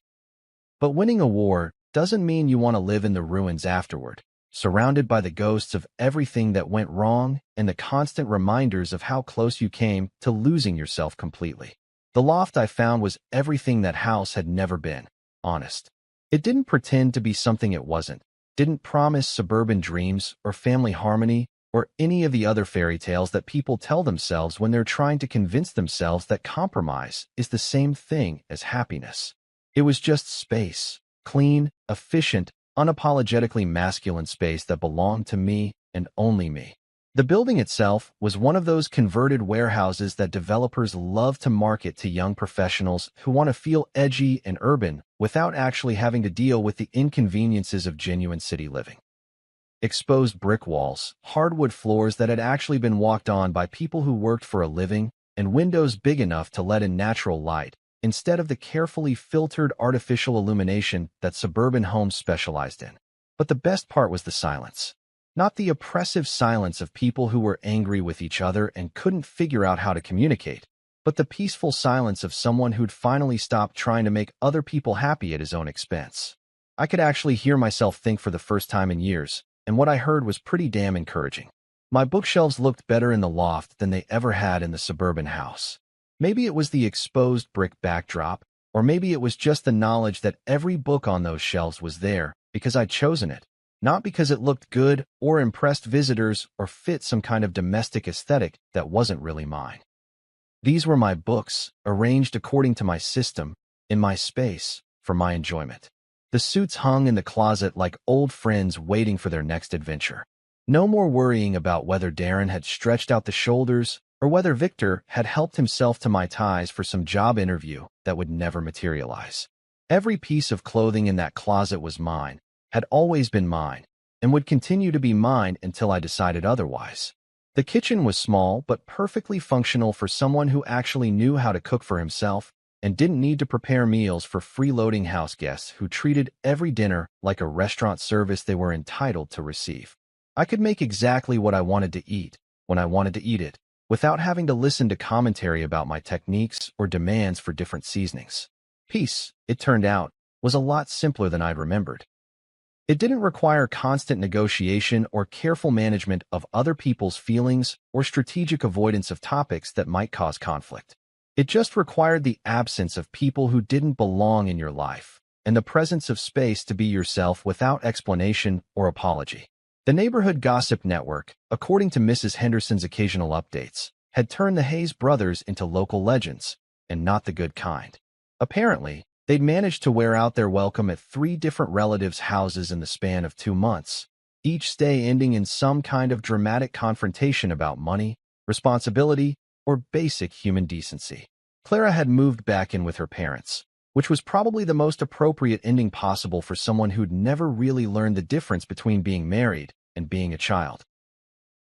But winning a war doesn't mean you want to live in the ruins afterward, surrounded by the ghosts of everything that went wrong and the constant reminders of how close you came to losing yourself completely. The loft I found was everything that house had never been, honest. It didn't pretend to be something it wasn't, didn't promise suburban dreams or family harmony or any of the other fairy tales that people tell themselves when they're trying to convince themselves that compromise is the same thing as happiness. It was just space, clean, efficient, unapologetically masculine space that belonged to me and only me. The building itself was one of those converted warehouses that developers love to market to young professionals who want to feel edgy and urban without actually having to deal with the inconveniences of genuine city living. Exposed brick walls, hardwood floors that had actually been walked on by people who worked for a living, and windows big enough to let in natural light, instead of the carefully filtered artificial illumination that suburban homes specialized in. But the best part was the silence. Not the oppressive silence of people who were angry with each other and couldn't figure out how to communicate, but the peaceful silence of someone who'd finally stopped trying to make other people happy at his own expense. I could actually hear myself think for the first time in years, and what I heard was pretty damn encouraging. My bookshelves looked better in the loft than they ever had in the suburban house. Maybe it was the exposed brick backdrop, or maybe it was just the knowledge that every book on those shelves was there because I'd chosen it. Not because it looked good or impressed visitors or fit some kind of domestic aesthetic that wasn't really mine. These were my books, arranged according to my system, in my space, for my enjoyment. The suits hung in the closet like old friends waiting for their next adventure. No more worrying about whether Darren had stretched out the shoulders or whether Victor had helped himself to my ties for some job interview that would never materialize. Every piece of clothing in that closet was mine, had always been mine, and would continue to be mine until I decided otherwise. The kitchen was small but perfectly functional for someone who actually knew how to cook for himself and didn't need to prepare meals for freeloading house guests who treated every dinner like a restaurant service they were entitled to receive. I could make exactly what I wanted to eat, when I wanted to eat it, without having to listen to commentary about my techniques or demands for different seasonings. Peace, it turned out, was a lot simpler than I'd remembered. It didn't require constant negotiation or careful management of other people's feelings or strategic avoidance of topics that might cause conflict. It just required the absence of people who didn't belong in your life, and the presence of space to be yourself without explanation or apology. The Neighborhood Gossip Network, according to Mrs. Henderson's occasional updates, had turned the Hayes brothers into local legends, and not the good kind. Apparently, they'd managed to wear out their welcome at 3 different relatives' houses in the span of 2 months, each stay ending in some kind of dramatic confrontation about money, responsibility, or basic human decency. Clara had moved back in with her parents, which was probably the most appropriate ending possible for someone who'd never really learned the difference between being married and being a child.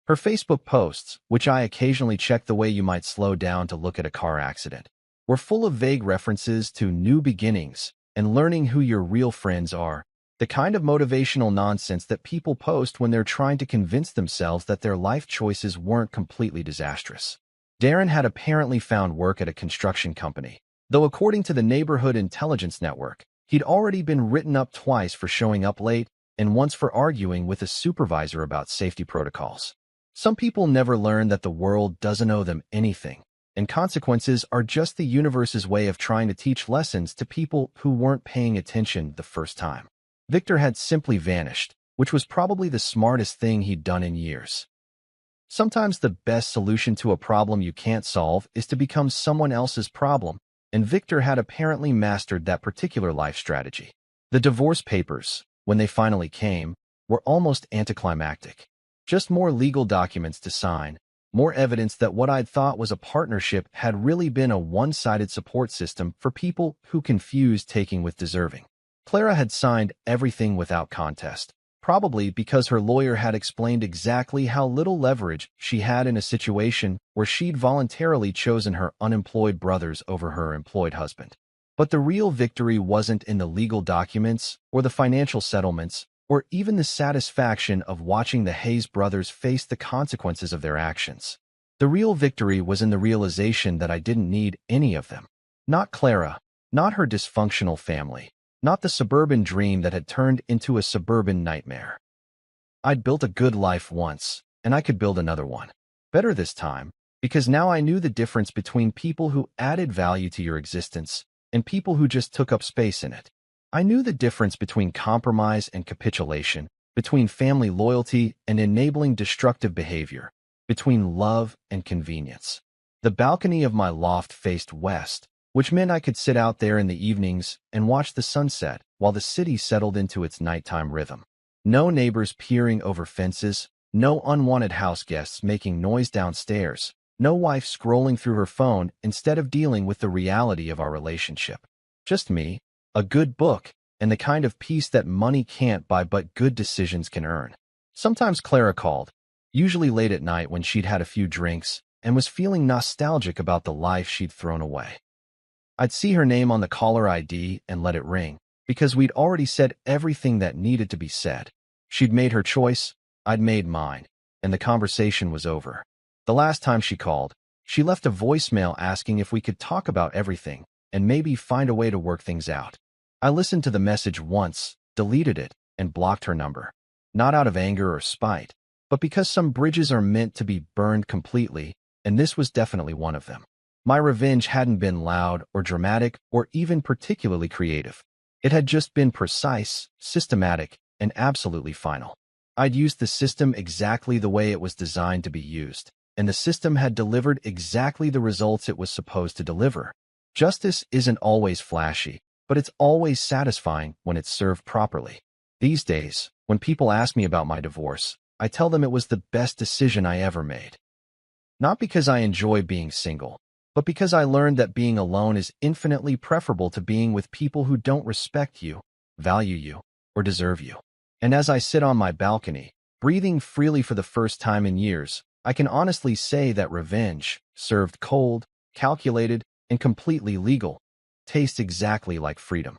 Her Facebook posts, which I occasionally check the way you might slow down to look at a car accident, were full of vague references to new beginnings and learning who your real friends are, the kind of motivational nonsense that people post when they're trying to convince themselves that their life choices weren't completely disastrous. Darren had apparently found work at a construction company, though according to the Neighborhood Intelligence Network, he'd already been written up twice for showing up late and once for arguing with a supervisor about safety protocols. Some people never learn that the world doesn't owe them anything, and consequences are just the universe's way of trying to teach lessons to people who weren't paying attention the first time. Victor had simply vanished, which was probably the smartest thing he'd done in years. Sometimes the best solution to a problem you can't solve is to become someone else's problem, and Victor had apparently mastered that particular life strategy. The divorce papers, when they finally came, were almost anticlimactic. Just more legal documents to sign, more evidence that what I'd thought was a partnership had really been a one-sided support system for people who confused taking with deserving. Clara had signed everything without contest, probably because her lawyer had explained exactly how little leverage she had in a situation where she'd voluntarily chosen her unemployed brothers over her employed husband. But the real victory wasn't in the legal documents or the financial settlements or even the satisfaction of watching the Hayes brothers face the consequences of their actions. The real victory was in the realization that I didn't need any of them. Not Clara, not her dysfunctional family, not the suburban dream that had turned into a suburban nightmare. I'd built a good life once, and I could build another one. Better this time, because now I knew the difference between people who added value to your existence and people who just took up space in it. I knew the difference between compromise and capitulation, between family loyalty and enabling destructive behavior, between love and convenience. The balcony of my loft faced west, which meant I could sit out there in the evenings and watch the sunset while the city settled into its nighttime rhythm. No neighbors peering over fences, no unwanted house guests making noise downstairs, no wife scrolling through her phone instead of dealing with the reality of our relationship. Just me, a good book, and the kind of peace that money can't buy but good decisions can earn. Sometimes Clara called, usually late at night when she'd had a few drinks and was feeling nostalgic about the life she'd thrown away. I'd see her name on the caller ID and let it ring, because we'd already said everything that needed to be said. She'd made her choice, I'd made mine, and the conversation was over. The last time she called, she left a voicemail asking if we could talk about everything and maybe find a way to work things out. I listened to the message once, deleted it, and blocked her number. Not out of anger or spite, but because some bridges are meant to be burned completely, and this was definitely one of them. My revenge hadn't been loud or dramatic or even particularly creative. It had just been precise, systematic, and absolutely final. I'd used the system exactly the way it was designed to be used, and the system had delivered exactly the results it was supposed to deliver. Justice isn't always flashy, but it's always satisfying when it's served properly. These days, when people ask me about my divorce, I tell them it was the best decision I ever made. Not because I enjoy being single, but because I learned that being alone is infinitely preferable to being with people who don't respect you, value you, or deserve you. And as I sit on my balcony, breathing freely for the first time in years, I can honestly say that revenge, served cold, calculated, and completely legal, tastes exactly like freedom.